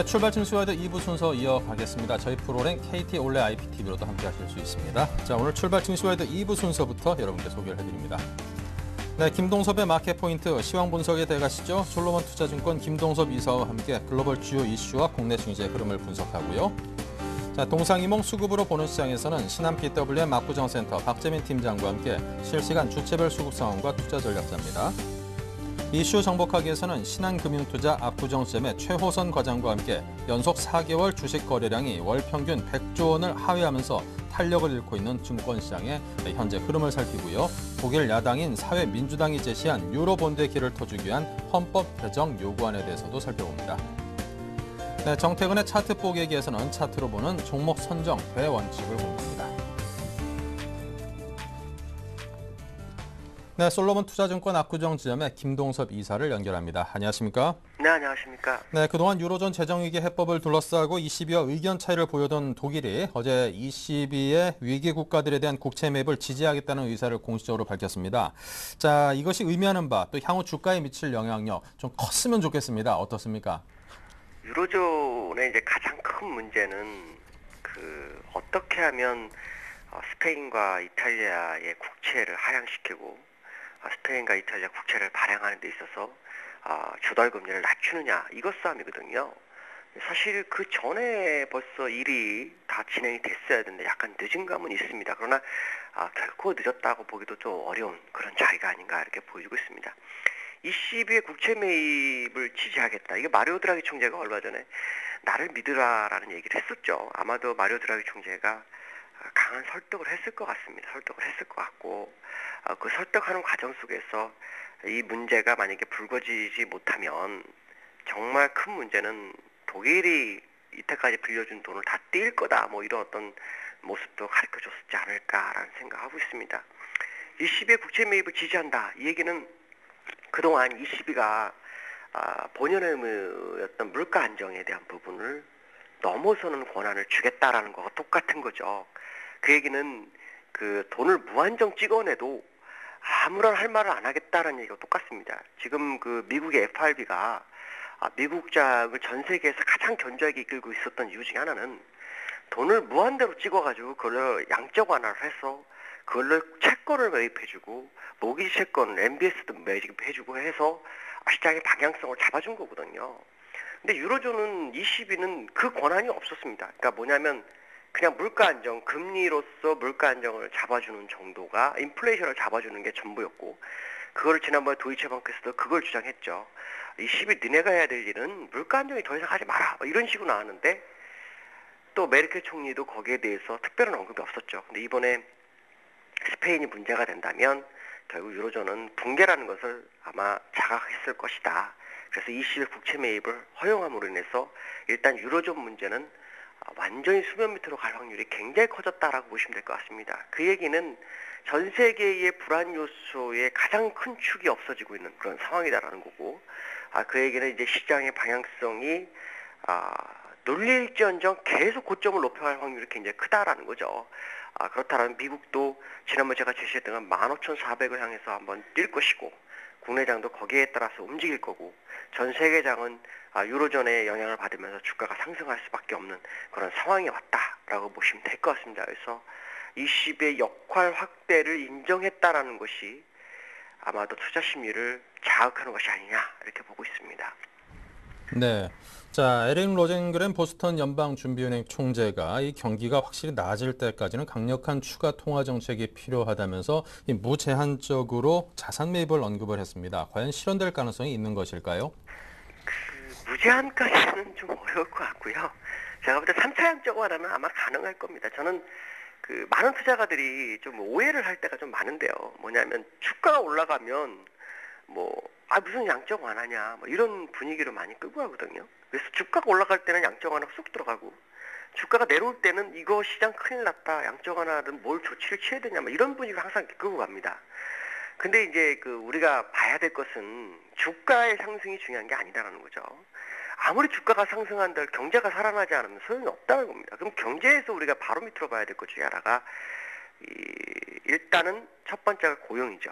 네, 출발 증시와드 2부 순서 이어가겠습니다. 저희 프로그램 KT 올레 IPTV로도 함께 하실 수 있습니다. 자, 오늘 출발 증시와드 2부 순서부터 여러분께 소개를 해드립니다. 네, 김동섭의 마켓 포인트 시황 분석에 대가시죠. 솔로몬 투자증권 김동섭 이사와 함께 글로벌 주요 이슈와 국내 증시의 흐름을 분석하고요. 자, 동상이몽 수급으로 보는 시장에서는 신한 BWM 압구정센터 박재민 팀장과 함께 실시간 주체별 수급 상황과 투자 전략자입니다. 이슈 정복하기에서는 신한금융투자 압구정잼의 최호선 과장과 함께 연속 4개월 주식 거래량이 월 평균 100조 원을 하회하면서 탄력을 잃고 있는 증권시장의 현재 흐름을 살피고요. 독일 야당인 사회민주당이 제시한 유로본드의 길을 터주기 위한 헌법 개정 요구안에 대해서도 살펴봅니다. 네, 정태근의 차트 뽀개기에서는 차트로 보는 종목 선정 대원칙을 공개합니다. 네, 솔로몬 투자증권 압구정지점의 김동섭 이사를 연결합니다. 안녕하십니까? 네, 안녕하십니까? 네, 그동안 유로존 재정위기 해법을 둘러싸고 ECB와 의견 차이를 보여던 독일이 어제 ECB의 위기 국가들에 대한 국채 매입을 지지하겠다는 의사를 공식적으로 밝혔습니다. 자, 이것이 의미하는 바, 또 향후 주가에 미칠 영향력 좀 컸으면 좋겠습니다. 어떻습니까? 유로존의 이제 가장 큰 문제는 어떻게 하면 스페인과 이탈리아의 국채를 하향시키고 스페인과 이탈리아 국채를 발행하는 데 있어서 주달금리를 낮추느냐, 이것 싸움이거든요. 사실 그 전에 벌써 일이 다 진행이 됐어야 되는데 약간 늦은 감은 있습니다. 그러나 결코 늦었다고 보기도 좀 어려운 그런 자리가 아닌가 이렇게 보여지고 있습니다. ECB의 국채 매입을 지지하겠다. 이게 마리오 드라기 총재가 얼마 전에 나를 믿으라라는 얘기를 했었죠. 아마도 마리오 드라기 총재가 강한 설득을 했을 것 같습니다. 설득을 했을 것 같고 그 설득하는 과정 속에서 이 문제가 만약에 불거지지 못하면 정말 큰 문제는 독일이 이때까지 빌려준 돈을 다 떼일 거다. 뭐 이런 어떤 모습도 가르쳐줬지 않을까라는 생각하고 있습니다. ECB의 국채 매입을 지지한다. 이 얘기는 그동안 ECB가 본연의 의무였던 물가 안정에 대한 부분을 넘어서는 권한을 주겠다라는 거와 똑같은 거죠. 그 얘기는 그 돈을 무한정 찍어내도 아무런 할 말을 안 하겠다라는 얘기가 똑같습니다. 지금 그 미국의 FRB가 미국 장을 전 세계에서 가장 견조하게 이끌고 있었던 이유 중에 하나는 돈을 무한대로 찍어가지고 그걸로 양적 완화를 해서 그걸로 채권을 매입해주고 모기지 채권, MBS도 매입해주고 해서 시장의 방향성을 잡아준 거거든요. 근데 유로존은 ECB는 그 권한이 없었습니다. 그러니까 뭐냐면 그냥 물가 안정, 금리로서 물가 안정을 잡아주는 정도가 인플레이션을 잡아주는 게 전부였고 그거를 지난번에 도이체방크에서도 그걸 주장했죠. ECB 니네가 해야 될 일은 물가 안정이 더 이상 하지 마라. 이런 식으로 나왔는데 또 메르켈 총리도 거기에 대해서 특별한 언급이 없었죠. 근데 이번에 스페인이 문제가 된다면 결국 유로존은 붕괴라는 것을 아마 자각했을 것이다. 그래서 ECB 국채 매입을 허용함으로 인해서 일단 유로존 문제는 완전히 수면 밑으로 갈 확률이 굉장히 커졌다라고 보시면 될 것 같습니다. 그 얘기는 전 세계의 불안 요소의 가장 큰 축이 없어지고 있는 그런 상황이다라는 거고, 그 얘기는 이제 시장의 방향성이 눌릴지언정 계속 고점을 높여갈 확률이 굉장히 크다라는 거죠. 그렇다면 미국도 지난번 제가 제시했던 15,400을 향해서 한번 뛸 것이고 국내장도 거기에 따라서 움직일 거고 전 세계장은 유로존의 영향을 받으면서 주가가 상승할 수밖에 없는 그런 상황이 왔다라고 보시면 될 것 같습니다. 그래서 ECB의 역할 확대를 인정했다라는 것이 아마도 투자 심리를 자극하는 것이 아니냐 이렇게 보고 있습니다. 네. 자, 에릭 로젠그램 보스턴 연방준비은행 총재가 이 경기가 확실히 나아질 때까지는 강력한 추가 통화 정책이 필요하다면서 이 무제한적으로 자산 매입을 언급을 했습니다. 과연 실현될 가능성이 있는 것일까요? 무제한까지는 좀 어려울 것 같고요. 제가 볼 때 3차 양적 완화는 아마 가능할 겁니다. 저는 많은 투자가들이 좀 오해를 할 때가 좀 많은데요. 뭐냐면 주가가 올라가면 무슨 양적 완화냐 이런 분위기로 많이 끌고 가거든요. 그래서 주가가 올라갈 때는 양적 완화가 쑥 들어가고 주가가 내려올 때는 이거 시장 큰일 났다, 양적 완화는 뭘 조치를 취해야 되냐 이런 분위기를 항상 끌고 갑니다. 근데 이제 우리가 봐야 될 것은 주가의 상승이 중요한 게 아니다라는 거죠. 아무리 주가가 상승한다 경제가 살아나지 않으면 소용이 없다는 겁니다. 그럼 경제에서 우리가 바로 밑으로 봐야 될 것 중에 하나가 일단은 첫 번째가 고용이죠.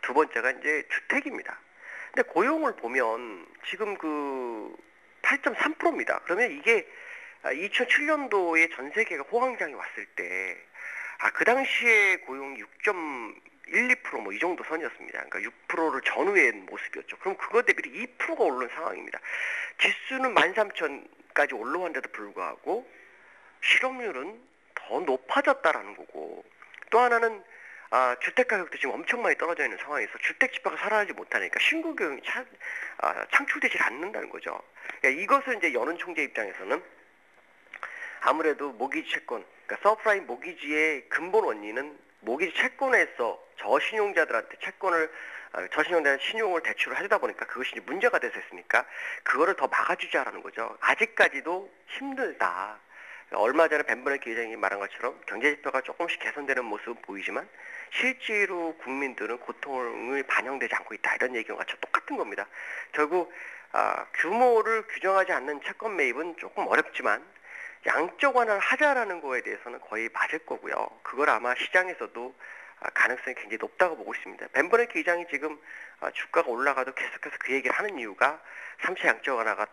두 번째가 이제 주택입니다. 근데 고용을 보면 지금 8.3%입니다. 그러면 이게 2007년도에 전 세계가 호황장이 왔을 때, 그 당시에 고용이 6.12% 뭐 이 정도 선이었습니다. 그러니까 6%를 전후의 모습이었죠. 그럼 그거 대비 2%가 오른 상황입니다. 지수는 13,000까지 올라왔는데도 불구하고 실업률은 더 높아졌다라는 거고, 또 하나는 주택 가격도 지금 엄청 많이 떨어져 있는 상황에서 주택 지표가 살아나지 못하니까 신규 고용이 창출되질 않는다는 거죠. 그러니까 이것을 이제 연은 총재 입장에서는 아무래도 모기지 채권, 그러니까 서프라임 모기지의 근본 원인은 모기지 채권에서 저신용자들한테 저신용자한테 신용을 대출을 하다 보니까 그것이 이제 문제가 돼서 했으니까 그거를 더 막아주자라는 거죠. 아직까지도 힘들다. 얼마 전에 벤버널키 의장이 말한 것처럼 경제지표가 조금씩 개선되는 모습은 보이지만 실제로 국민들은 고통을 반영되지 않고 있다. 이런 얘기와 같이 똑같은 겁니다. 결국 규모를 규정하지 않는 채권 매입은 조금 어렵지만 양적 완화를 하자라는 거에 대해서는 거의 맞을 거고요. 그걸 아마 시장에서도 가능성이 굉장히 높다고 보고 있습니다. 벤버널키 의장이 지금 주가가 올라가도 계속해서 그 얘기를 하는 이유가 3차 양적 완화가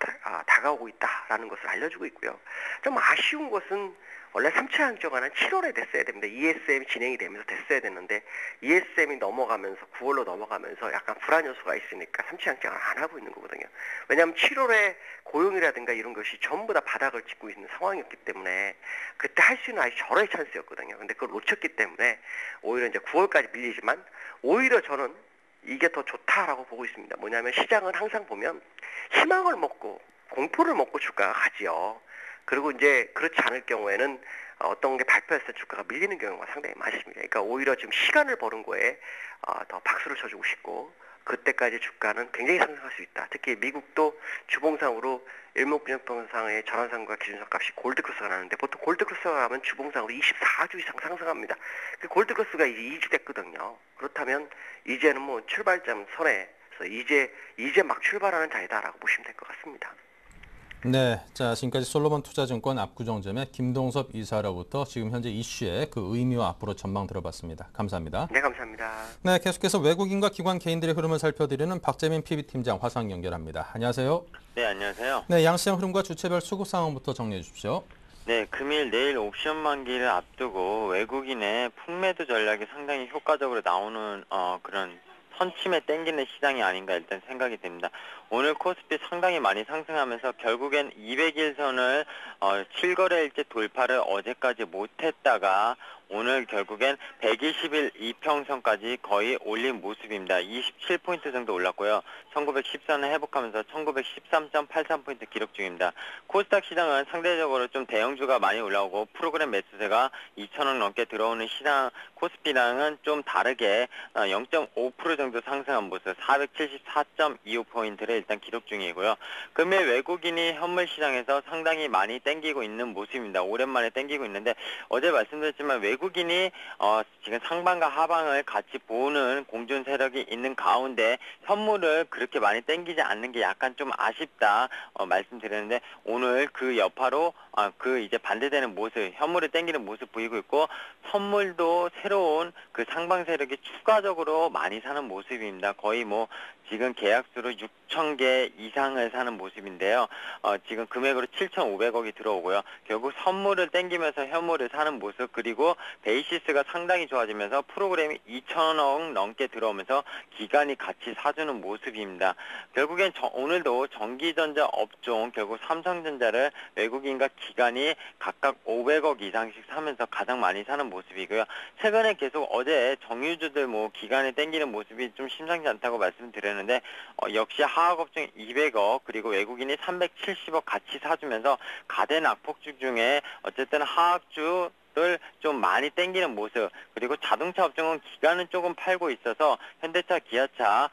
다가오고 있다라는 것을 알려주고 있고요. 좀 아쉬운 것은 원래 3차 양적 완화는 7월에 됐어야 됩니다. ESM이 진행이 되면서 됐어야 됐는데 ESM이 넘어가면서 9월로 넘어가면서 약간 불안 요소가 있으니까 3차 양적 완화 안 하고 있는 거거든요. 왜냐하면 7월에 고용이라든가 이런 것이 전부 다 바닥을 찍고 있는 상황이었기 때문에 그때 할 수 있는 아주 절호의 찬스였거든요. 근데 그걸 놓쳤기 때문에 오히려 이제 9월까지 밀리지만 오히려 저는 이게 더 좋다라고 보고 있습니다. 뭐냐면 시장은 항상 보면 희망을 먹고 공포를 먹고 주가가 가지요. 그리고 이제 그렇지 않을 경우에는 어떤 게 발표했을 때 주가가 밀리는 경우가 상당히 많습니다. 그러니까 오히려 지금 시간을 버는 거에 더 박수를 쳐주고 싶고 그때까지 주가는 굉장히 상승할 수 있다. 특히 미국도 주봉상으로 일목균형평상의 전환선과 기준선 값이 골드크로스가 나는데 보통 골드크로스가 나면 주봉상으로 24주 이상 상승합니다. 그 골드크로스가 이제 2주 됐거든요. 그렇다면 이제는 뭐 출발점 선에서 이제 막 출발하는 자리다라고 보시면 될 것 같습니다. 네, 자 지금까지 솔로몬 투자증권 압구정점의 김동섭 이사로부터 지금 현재 이슈의 그 의미와 앞으로 전망 들어봤습니다. 감사합니다. 네, 감사합니다. 네, 계속해서 외국인과 기관 개인들의 흐름을 살펴드리는 박재민 PB팀장 화상 연결합니다. 안녕하세요. 네, 안녕하세요. 네, 양시장 흐름과 주체별 수급 상황부터 정리해 주십시오. 네, 금일 내일 옵션 만기를 앞두고 외국인의 풍매도 전략이 상당히 효과적으로 나오는 그런 선침에 땡기는 시장이 아닌가 일단 생각이 됩니다. 오늘 코스피 상당히 많이 상승하면서 결국엔 200일선을 7거래일째 돌파를 어제까지 못했다가 오늘 결국엔 120일 이평선까지 거의 올린 모습입니다. 27포인트 정도 올랐고요. 1914는 회복하면서 1913.83포인트 기록 중입니다. 코스닥 시장은 상대적으로 좀 대형주가 많이 올라오고 프로그램 매수세가 2천억 넘게 들어오는 시장 코스피랑은 좀 다르게 0.5% 정도 상승한 모습 474.25포인트를 일단 기록 중이고요. 금일 외국인이 현물 시장에서 상당히 많이 땡기고 있는 모습입니다. 오랜만에 땡기고 있는데 어제 말씀드렸지만 외국인이 지금 상방과 하방을 같이 보는 공존 세력이 있는 가운데 현물을 그렇게 많이 땡기지 않는 게 약간 좀 아쉽다 말씀드렸는데 오늘 그 여파로 그 이제 반대되는 모습 현물을 땡기는 모습 보이고 있고 선물도 새로운 그 상방 세력이 추가적으로 많이 사는 모습입니다. 거의 뭐 지금 계약수로 6,000개 이상을 사는 모습인데요. 지금 금액으로 7,500억이 들어오고요. 결국 선물을 땡기면서 현물을 사는 모습 그리고 베이시스가 상당히 좋아지면서 프로그램이 2,000억 넘게 들어오면서 기관이 같이 사주는 모습입니다. 결국엔 오늘도 전기전자 업종 결국 삼성전자를 외국인과 기관이 각각 500억 이상씩 사면서 가장 많이 사는 모습이고요. 최근에 계속 어제 정유주들 뭐 기관에 땡기는 모습이 좀 심상치 않다고 말씀드렸는데 역시 하학업종 200억 그리고 외국인이 370억 같이 사주면서 가대 낙폭주 중에 어쨌든 하학주 좀 많이 땡기는 모습 그리고 자동차 업종은 기관은 조금 팔고 있어서 현대차, 기아차,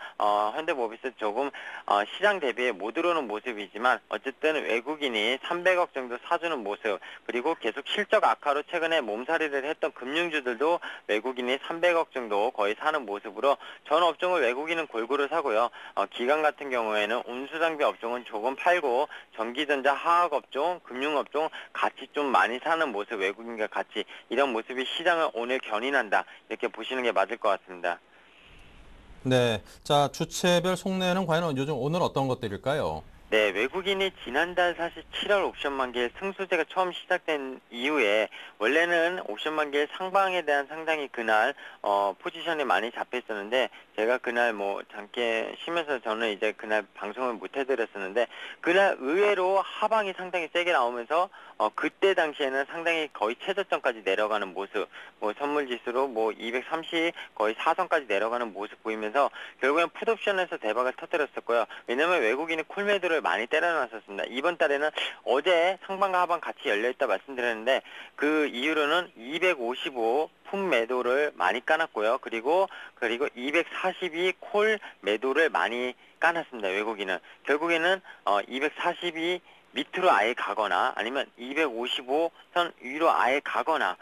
현대모비스 조금 시장 대비에 못 들어오는 모습이지만 어쨌든 외국인이 300억 정도 사주는 모습 그리고 계속 실적 악화로 최근에 몸살이를 했던 금융주들도 외국인이 300억 정도 거의 사는 모습으로 전 업종을 외국인은 골고루 사고요. 기관 같은 경우에는 운수장비 업종은 조금 팔고 전기전자, 화학업종, 금융업종 같이 좀 많이 사는 모습 외국인과 같이 이런 모습이 시장을 오늘 견인한다 이렇게 보시는 게 맞을 것 같습니다. 네, 자 주체별 속내는 과연 요즘 오늘 어떤 것들일까요? 네, 외국인이 지난달 사실 7월 옵션 만기일 승수제가 처음 시작된 이후에 원래는 옵션 만기일 상방에 대한 상당히 그날 포지션이 많이 잡혀 있었는데 제가 그날 뭐 잠깐 쉬면서 저는 이제 그날 방송을 못 해드렸었는데 그날 의외로 하방이 상당히 세게 나오면서 그때 당시에는 상당히 거의 최저점까지 내려가는 모습, 뭐 선물 지수로 뭐 230 거의 4선까지 내려가는 모습 보이면서 결국엔 풋옵션에서 대박을 터뜨렸었고요. 왜냐면 외국인이 콜매도를 많이 때려놨었습니다. 이번 달에는 어제 상방과 하방 같이 열려있다 말씀드렸는데 그 이후로는 255 풋 매도를 많이 까놨고요. 그리고 242 콜 매도를 많이 까놨습니다. 외국인은 결국에는 242 밑으로 아예 가거나 아니면 255선 위로 아예 가거나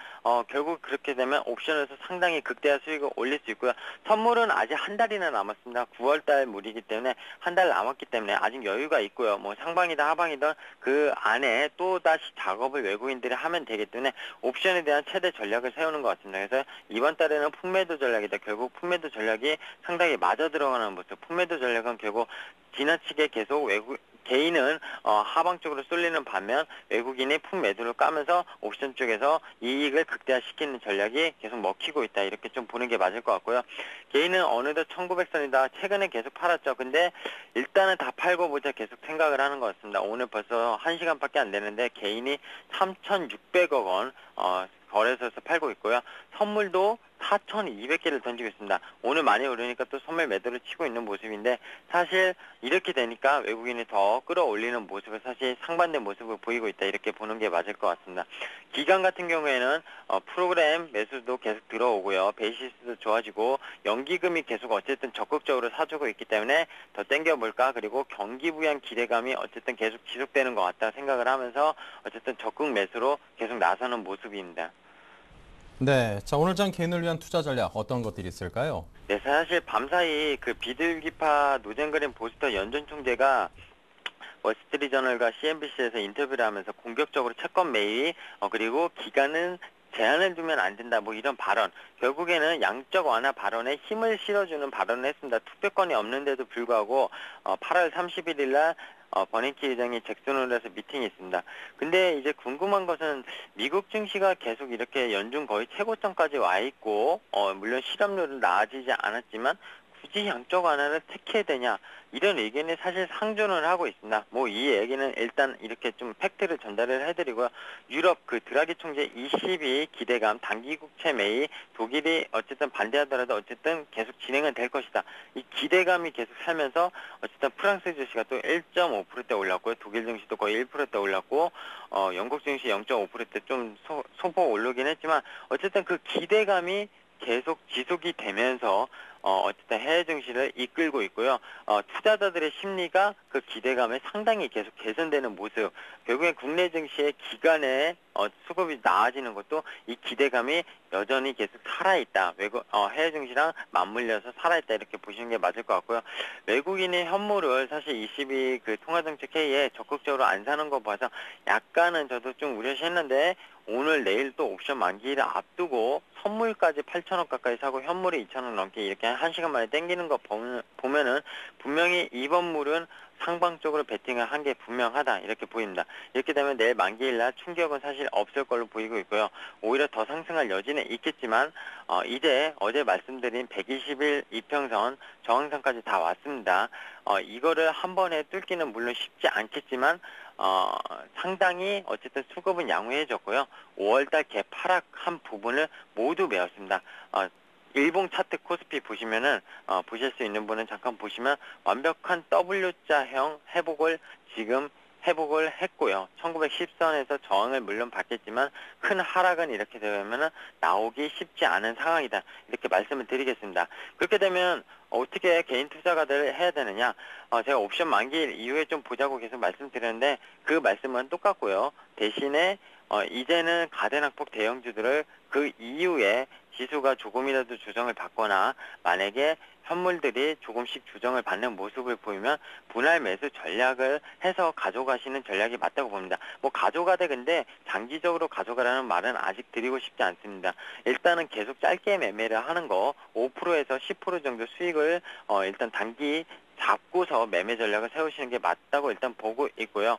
결국 그렇게 되면 옵션에서 상당히 극대화 수익을 올릴 수 있고요. 선물은 아직 한 달이나 남았습니다. 9월달 물이기 때문에 한 달 남았기 때문에 아직 여유가 있고요. 뭐 상방이든 하방이든 그 안에 또다시 작업을 외국인들이 하면 되기 때문에 옵션에 대한 최대 전략을 세우는 것 같습니다. 그래서 이번 달에는 풍매도 전략이다. 결국 풍매도 전략이 상당히 맞아 들어가는 모습. 풍매도 전략은 결국 지나치게 계속 개인은 하방 쪽으로 쏠리는 반면 외국인이 풋 매도를 까면서 옵션 쪽에서 이익을 극대화시키는 전략이 계속 먹히고 있다. 이렇게 좀 보는 게 맞을 것 같고요. 개인은 어느덧 1900선이다. 최근에 계속 팔았죠. 근데 일단은 다 팔고 보자 계속 생각을 하는 것 같습니다. 오늘 벌써 1시간밖에 안 되는데 개인이 3,600억 원 거래소에서 팔고 있고요. 선물도 4,200개를 던지고 있습니다. 오늘 많이 오르니까 또 선물 매도를 치고 있는 모습인데 사실 이렇게 되니까 외국인이 더 끌어올리는 모습을 사실 상반된 모습을 보이고 있다. 이렇게 보는 게 맞을 것 같습니다. 기간 같은 경우에는 프로그램 매수도 계속 들어오고요. 베이시스도 좋아지고 연기금이 계속 어쨌든 적극적으로 사주고 있기 때문에 더 땡겨볼까. 그리고 경기 부양 기대감이 어쨌든 계속 지속되는 것 같다 생각을 하면서 어쨌든 적극 매수로 계속 나서는 모습입니다. 네, 자 오늘 장 개인을 위한 투자 전략 어떤 것들이 있을까요? 네, 사실 밤사이 그 비둘기파 노잼그린 보스터 연준 총재가 월스트리트저널과 CNBC에서 인터뷰를 하면서 공격적으로 채권 매입 그리고 기간은 제한을 두면 안 된다 뭐 이런 발언 결국에는 양적 완화 발언에 힘을 실어주는 발언을 했습니다. 투표권이 없는데도 불구하고 8월 31일 날 버냉키 의장이 잭슨홀에서 미팅이 있습니다. 근데 이제 궁금한 것은 미국 증시가 계속 이렇게 연준 거의 최고점까지 와 있고 물론 실업률은 나아지지 않았지만 굳이 양적 완화를 택해야 되냐 이런 의견이 사실 상존을 하고 있습니다. 뭐 이 얘기는 일단 이렇게 좀 팩트를 전달을 해드리고요. 유럽 그 드라기 총재 22 기대감 단기 국채 매입 독일이 어쨌든 반대하더라도 어쨌든 계속 진행은 될 것이다. 이 기대감이 계속 살면서 어쨌든 프랑스 증시가 또 1.5%대 올랐고요. 독일 증시도 거의 1%대 올랐고 영국 증시 0.5%대 좀 소폭 오르긴 했지만 어쨌든 그 기대감이 계속 지속이 되면서 어쨌든 해외 증시를 이끌고 있고요. 투자자들의 심리가 그 기대감에 상당히 계속 개선되는 모습. 결국엔 국내 증시의 기간에 수급이 나아지는 것도 이 기대감이 여전히 계속 살아있다. 해외 증시랑 맞물려서 살아있다. 이렇게 보시는 게 맞을 것 같고요. 외국인의 현물을 사실 22 그 통화정책 회의에 적극적으로 안 사는 거 봐서 약간은 저도 좀 우려했는데 오늘 내일 또 옵션 만기를 앞두고 선물까지 8,000원 가까이 사고 현물이 2,000원 넘게 이렇게 1시간 만에 땡기는 거 보면은 분명히 이번 물은 상방 쪽으로 베팅을 한 게 분명하다 이렇게 보입니다. 이렇게 되면 내일 만기일날 충격은 사실 없을 걸로 보이고 있고요. 오히려 더 상승할 여지는 있겠지만 이제 어제 말씀드린 120일 이평선 저항선까지 다 왔습니다. 이거를 한 번에 뚫기는 물론 쉽지 않겠지만 상당히 어쨌든 수급은 양호해졌고요. 5월달 개파락한 부분을 모두 메웠습니다. 일봉 차트 코스피 보시면은 보실 수 있는 분은 잠깐 보시면 완벽한 W자형 회복을 했고요. 1910선에서 저항을 물론 받겠지만 큰 하락은 이렇게 되면은 나오기 쉽지 않은 상황이다. 이렇게 말씀을 드리겠습니다. 그렇게 되면 어떻게 개인 투자가들 해야 되느냐? 제가 옵션 만기일 이후에 좀 보자고 계속 말씀드렸는데 그 말씀은 똑같고요. 대신에 이제는 가대낙폭 대형주들을 그 이후에 지수가 조금이라도 조정을 받거나 만약에 현물들이 조금씩 조정을 받는 모습을 보이면 분할 매수 전략을 해서 가져가시는 전략이 맞다고 봅니다. 뭐 가져가되 근데 장기적으로 가져가라는 말은 아직 드리고 싶지 않습니다. 일단은 계속 짧게 매매를 하는 거 5%에서 10% 정도 수익을 일단 단기 잡고서 매매 전략을 세우시는 게 맞다고 일단 보고 있고요.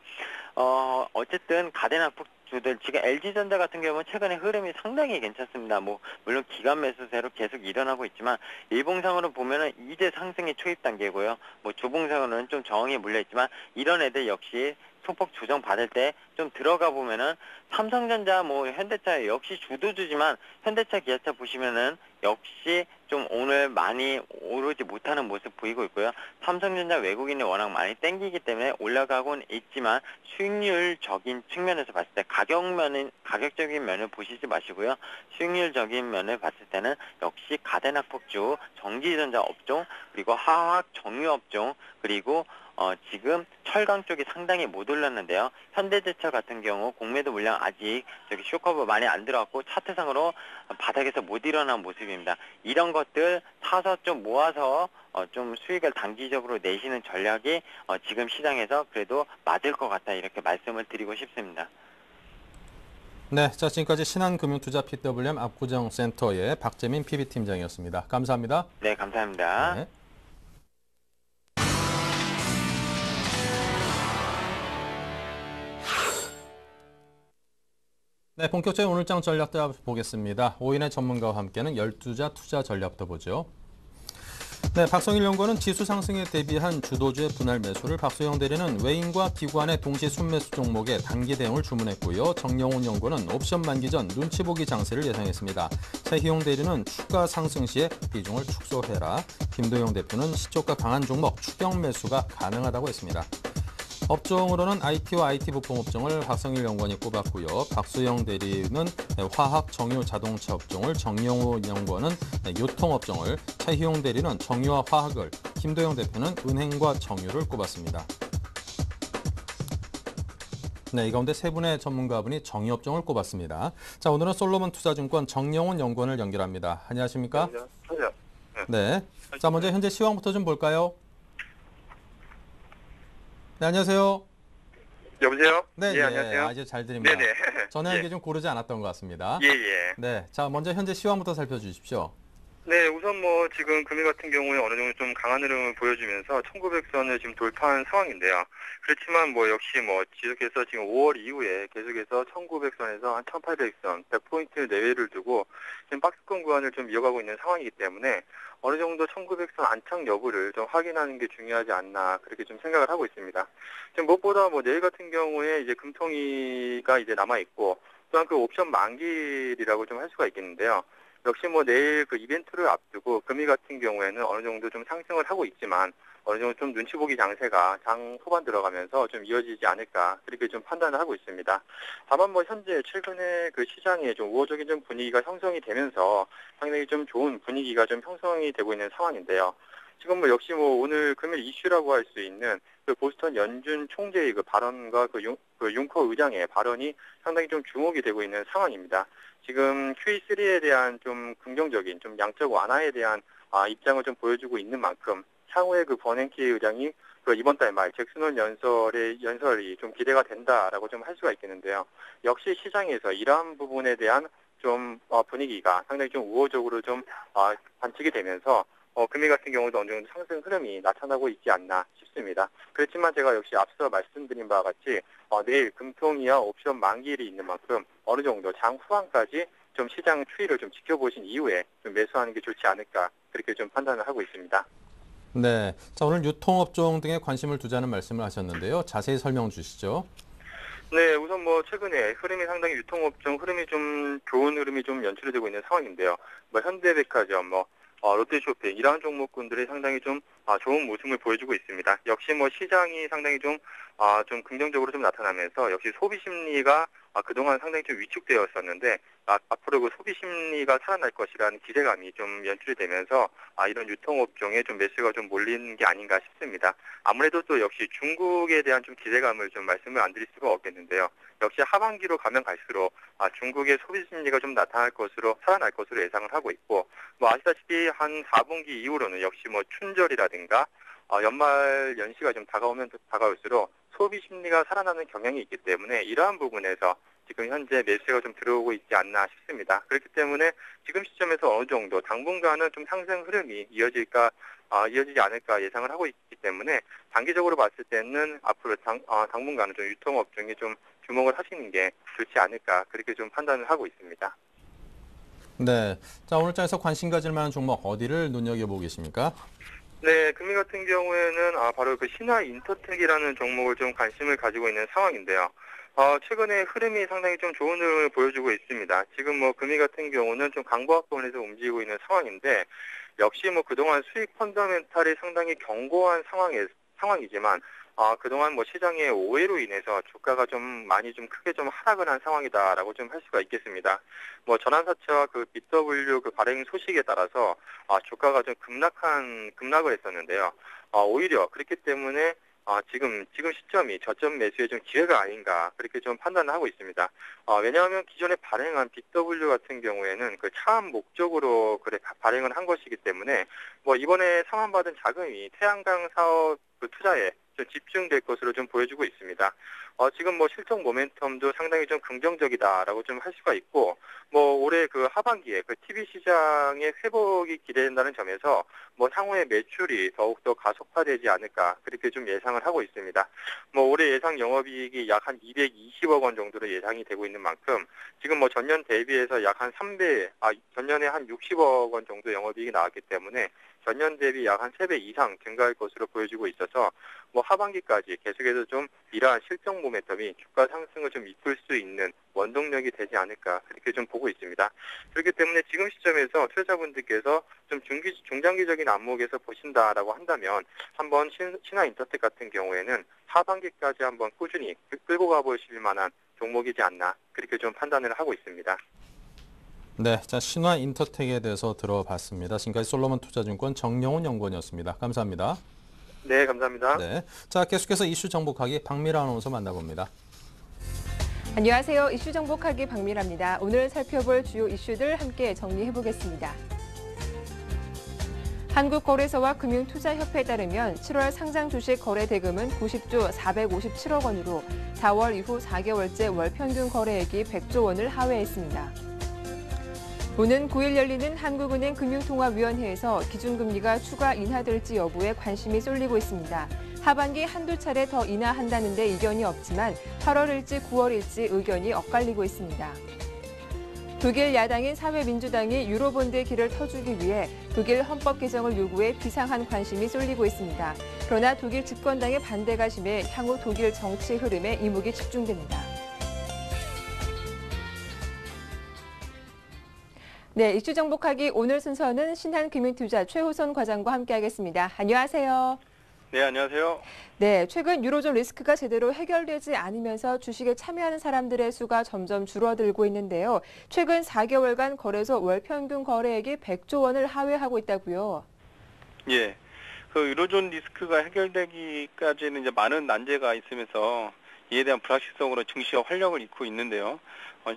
어쨌든 가대낙폭주들 지금 LG전자 같은 경우는 최근에 흐름이 상당히 괜찮습니다. 뭐 물론 기관 매수세로 계속 일어나고 있지만 일봉상으로 보면은 이제 상승의 초입 단계고요. 뭐 주봉상으로는 좀 저항이 물려 있지만 이런 애들 역시 소폭 조정 받을 때 좀 들어가 보면은 삼성전자 뭐 현대차 역시 주도주지만 현대차 기아차 보시면은 역시 좀 오늘 많이 오르지 못하는 모습 보이고 있고요. 삼성전자 외국인이 워낙 많이 땡기기 때문에 올라가고는 있지만 수익률적인 측면에서 봤을 때 가격적인 면을 보시지 마시고요. 수익률적인 면을 봤을 때는 역시 가대낙폭주, 전기전자 업종, 그리고 화학 정유 업종, 그리고 지금 철강 쪽이 상당히 못 올랐는데요. 현대제철 같은 경우 공매도 물량 아직 저기 쇼커브 많이 안 들어갔고 차트상으로 바닥에서 못 일어난 모습입니다. 이런 것들 사서 좀 모아서 좀 수익을 단기적으로 내시는 전략이 지금 시장에서 그래도 맞을 것 같다 이렇게 말씀을 드리고 싶습니다. 네, 자 지금까지 신한금융투자 PWM 압구정센터의 박재민 PB팀장이었습니다. 감사합니다. 네, 감사합니다. 네. 네, 본격적인 오늘장 전략도 보겠습니다. 오인의 전문가와 함께는 12자 투자 전략도 보죠. 네, 박성일 연구원은 지수 상승에 대비한 주도주의 분할 매수를, 박수영 대리는 외인과 기관의 동시 순매수 종목에 단기 대응을 주문했고요. 정영훈 연구원은 옵션 만기 전 눈치 보기 장세를 예상했습니다. 최희용 대리는 추가 상승 시에 비중을 축소해라. 김도영 대표는 시초가 강한 종목 추경 매수가 가능하다고 했습니다. 업종으로는 IT와 IT 부품 업종을 박성일 연구원이 꼽았고요. 박수영 대리는 화학, 정유, 자동차 업종을, 정영호 연구원은 유통 업종을, 최희용 대리는 정유와 화학을, 김도영 대표는 은행과 정유를 꼽았습니다. 네, 이 가운데 세 분의 전문가분이 정유 업종을 꼽았습니다. 자, 오늘은 솔로몬 투자증권 정영훈 연구원을 연결합니다. 안녕하십니까? 네. 자, 먼저 현재 시황부터 좀 볼까요? 네, 안녕하세요. 여보세요? 네, 예, 안녕하세요. 아주 잘 들립니다. 네네. 전화하기 예. 좀 고르지 않았던 것 같습니다. 예, 예. 네, 자 먼저 현재 시황부터 살펴주십시오. 네, 우선 뭐 지금 금일 같은 경우에 어느 정도 좀 강한 흐름을 보여주면서 1900선을 지금 돌파한 상황인데요. 그렇지만 뭐 역시 뭐 지속해서 지금 5월 이후에 계속해서 1900선에서 한 1800선, 100포인트 내외를 두고 지금 박스권 구간을 좀 이어가고 있는 상황이기 때문에 어느 정도 1900선 안착 여부를 좀 확인하는 게 중요하지 않나 그렇게 좀 생각을 하고 있습니다. 지금 무엇보다 뭐 내일 같은 경우에 이제 금통위가 이제 남아 있고 또한 그 옵션 만기일이라고 좀 할 수가 있겠는데요. 역시 뭐 내일 그 이벤트를 앞두고 금일 같은 경우에는 어느 정도 좀 상승을 하고 있지만 어느 정도 좀 눈치 보기 장세가 장 후반 들어가면서 좀 이어지지 않을까 그렇게 좀 판단을 하고 있습니다. 다만 뭐 현재 최근에 그 시장에 좀 우호적인 좀 분위기가 형성이 되면서 상당히 좀 좋은 분위기가 좀 형성이 되고 있는 상황인데요. 지금 뭐 역시 뭐 오늘 금일 이슈라고 할 수 있는 그 보스턴 연준 총재의 그 발언과 그 융커 의장의 발언이 상당히 좀 주목이 되고 있는 상황입니다. 지금 QE3에 대한 좀 긍정적인 좀 양적 완화에 대한 입장을 좀 보여주고 있는 만큼 향후에 그 버냉키 의장이 그 이번 달 말 잭슨홀 연설이 좀 기대가 된다라고 좀 할 수가 있겠는데요. 역시 시장에서 이러한 부분에 대한 좀 분위기가 상당히 좀 우호적으로 좀 관측이 되면서 금일 같은 경우도 어느 정도 상승 흐름이 나타나고 있지 않나 싶습니다. 그렇지만 제가 역시 앞서 말씀드린 바와 같이 내일 금통위와 옵션 만기일이 있는 만큼 어느 정도 장 후반까지 좀 시장 추이를 좀 지켜보신 이후에 좀 매수하는 게 좋지 않을까 그렇게 좀 판단을 하고 있습니다. 네, 자 오늘 유통업종 등에 관심을 두자는 말씀을 하셨는데요. 자세히 설명 주시죠. 네, 우선 뭐 최근에 흐름이 상당히 유통업종 흐름이 좀 좋은 흐름이 좀 연출이 되고 있는 상황인데요. 뭐 현대백화점, 롯데쇼핑 이러한 종목군들이 상당히 좀 좋은 모습을 보여주고 있습니다. 역시 뭐 시장이 상당히 좀 긍정적으로 좀 나타나면서 역시 소비 심리가 그동안 상당히 좀 위축되었었는데 앞으로 그 소비 심리가 살아날 것이라는 기대감이 좀 연출이 되면서 이런 유통업종에 좀 매수가 좀 몰리는 게 아닌가 싶습니다. 아무래도 또 역시 중국에 대한 좀 기대감을 좀 말씀을 안 드릴 수가 없겠는데요. 역시 하반기로 가면 갈수록 중국의 소비 심리가 좀 살아날 것으로 예상을 하고 있고 뭐 아시다시피 한 4분기 이후로는 역시 뭐 춘절이라든가 연말 연시가 좀 다가올수록 소비 심리가 살아나는 경향이 있기 때문에 이러한 부분에서 지금 현재 매수가 좀 들어오고 있지 않나 싶습니다. 그렇기 때문에 지금 시점에서 어느 정도 당분간은 좀 상승 흐름이 이어질까 이어지지 않을까 예상을 하고 있기 때문에 단기적으로 봤을 때는 앞으로 당분간은 좀 유통업종에 좀 주목을 하시는 게 좋지 않을까 그렇게 좀 판단을 하고 있습니다. 네. 자, 오늘 장에서 관심 가질 만한 종목 어디를 눈여겨보고 계십니까? 네, 금일 같은 경우에는 바로 그 신화인터텍이라는 종목을 좀 관심을 가지고 있는 상황인데요. 최근에 흐름이 상당히 좀 좋은 흐름을 보여주고 있습니다. 지금 뭐 금일 같은 경우는 좀 강보합권에서 움직이고 있는 상황인데 역시 뭐 그동안 수익 펀더멘탈이 상당히 견고한 상황이지만 그동안 뭐 시장의 오해로 인해서 주가가 좀 많이 좀 크게 좀 하락을 한 상황이다라고 좀 할 수가 있겠습니다. 뭐 전환사채와 그 BW 그 발행 소식에 따라서 주가가 좀 급락을 했었는데요. 오히려 그렇기 때문에 지금 시점이 저점 매수의 좀 기회가 아닌가 그렇게 좀 판단을 하고 있습니다. 왜냐하면 기존에 발행한 BW 같은 경우에는 그 차압 목적으로 발행을 한 것이기 때문에 뭐 이번에 상환받은 자금이 태양광 사업 그 투자에 좀 집중될 것으로 좀 보여주고 있습니다. 지금 뭐 실적 모멘텀도 상당히 좀 긍정적이다라고 좀 할 수가 있고, 뭐 올해 그 하반기에 그 TV 시장의 회복이 기대된다는 점에서 뭐 향후에 매출이 더욱더 가속화되지 않을까 그렇게 좀 예상을 하고 있습니다. 뭐 올해 예상 영업이익이 약 한 220억 원 정도로 예상이 되고 있는 만큼 지금 뭐 전년 대비해서 약 한 3배, 전년에 한 60억 원 정도 영업이익이 나왔기 때문에 전년 대비 약 한 3배 이상 증가할 것으로 보여지고 있어서 뭐 하반기까지 계속해서 좀 이러한 실적 모멘텀이 주가 상승을 좀 이끌 수 있는 원동력이 되지 않을까 그렇게 좀 보고 있습니다. 그렇기 때문에 지금 시점에서 투자자분들께서 좀 중장기적인 안목에서 보신다라고 한다면 한번 신화인터텍 같은 경우에는 하반기까지 한번 꾸준히 끌고 가보실 만한 종목이지 않나 그렇게 좀 판단을 하고 있습니다. 네, 자, 신화인터텍에 대해서 들어봤습니다. 지금까지 솔로몬투자증권 정영훈 연구원이었습니다. 감사합니다. 네, 감사합니다. 네, 자, 계속해서 이슈 정복하기 박미라 아나운서 만나봅니다. 안녕하세요. 이슈 정복하기 박미라입니다. 오늘 살펴볼 주요 이슈들 함께 정리해보겠습니다. 한국거래소와 금융투자협회에 따르면 7월 상장 주식 거래 대금은 90조 457억 원으로 4월 이후 4개월째 월 평균 거래액이 100조 원을 하회했습니다. 오는 9일 열리는 한국은행 금융통화위원회에서 기준금리가 추가 인하될지 여부에 관심이 쏠리고 있습니다. 하반기 한두 차례 더 인하한다는 데 이견이 없지만 8월일지 9월일지 의견이 엇갈리고 있습니다. 독일 야당인 사회민주당이 유로본드의 길을 터주기 위해 독일 헌법 개정을 요구해 비상한 관심이 쏠리고 있습니다. 그러나 독일 집권당의 반대가 심해 향후 독일 정치 흐름에 이목이 집중됩니다. 네, 이슈 정복하기 오늘 순서는 신한금융투자 최호선 과장과 함께하겠습니다. 안녕하세요. 네, 안녕하세요. 네, 최근 유로존 리스크가 제대로 해결되지 않으면서 주식에 참여하는 사람들의 수가 점점 줄어들고 있는데요. 최근 4개월간 거래소 월 평균 거래액이 100조 원을 하회하고 있다고요. 예, 그 유로존 리스크가 해결되기까지는 이제 많은 난제가 있으면서 이에 대한 불확실성으로 증시가 활력을 잃고 있는데요.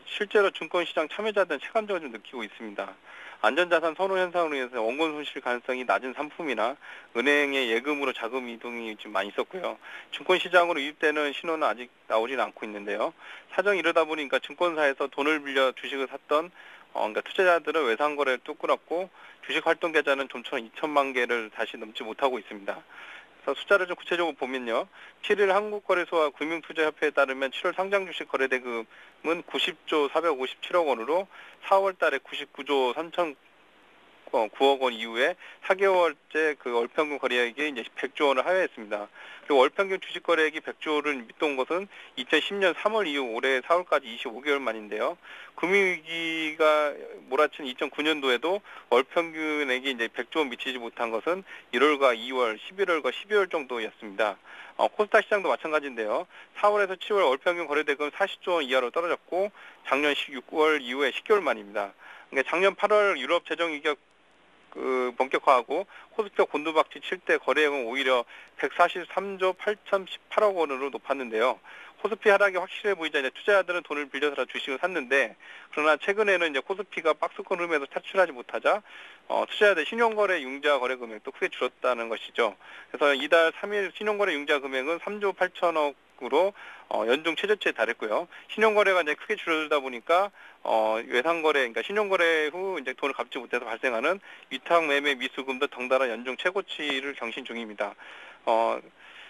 실제로 증권시장 참여자들은 체감적으로 좀 느끼고 있습니다. 안전자산 선호 현상으로 인해서 원금 손실 가능성이 낮은 상품이나 은행의 예금으로 자금 이동이 좀 많이 있었고요. 증권시장으로 유입되는 신호는 아직 나오지는 않고 있는데요. 사정이 이러다 보니까 증권사에서 돈을 빌려 주식을 샀던 그러니까 투자자들은 외상거래를 뚝 끊었고 주식 활동 계좌는 좀처럼 2천만 개를 다시 넘지 못하고 있습니다. 그래서 숫자를 좀 구체적으로 보면요. 7일 한국거래소와 금융투자협회에 따르면 7월 상장 주식 거래 대금은 90조 457억 원으로 4월 달에 99조 3,900억 원 이후에 4개월째 그 월평균 거래액이 이제 100조 원을 하회했습니다. 그리고 월평균 주식 거래액이 100조를 밑돈 것은 2010년 3월 이후 올해 4월까지 25개월 만인데요. 금융위기가 몰아친 2009년도에도 월평균액이 이제 100조 원 미치지 못한 것은 1월과 2월, 11월과 12월 정도였습니다. 코스닥 시장도 마찬가지인데요. 4월에서 7월 월평균 거래대금 40조 원 이하로 떨어졌고 작년 6월 이후에 10개월 만입니다. 그러니까 작년 8월 유럽 재정위기가 본격화하고 코스피가 곤두박질 칠 때 거래액은 오히려 143조 8,018억 원으로 높았는데요. 코스피 하락이 확실해 보이자 이제 투자자들은 돈을 빌려서 주식을 샀는데 그러나 최근에는 이제 코스피가 박스권 흐름에서 탈출하지 못하자 투자자들 신용거래 융자 거래 금액도 크게 줄었다는 것이죠. 그래서 이달 3일 신용거래 융자 금액은 3조 8천억 방식으로 연중 최저치에 달했고요. 신용거래가 이제 크게 줄어들다 보니까 외상거래, 그러니까 신용거래 후 이제 돈을 갚지 못해서 발생하는 위탁매매 미수금도 덩달아 연중 최고치를 경신 중입니다.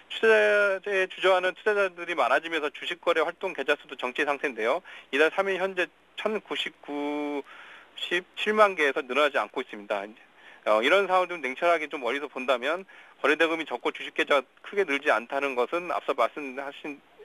투자에 주저하는 투자자들이 많아지면서 주식거래 활동 계좌 수도 정체 상태인데요. 이달 3일 현재 1,097만 개에서 늘어나지 않고 있습니다. 이런 상황을 좀 냉철하게 좀 멀리서 본다면 거래대금이 적고 주식 계좌가 크게 늘지 않다는 것은 앞서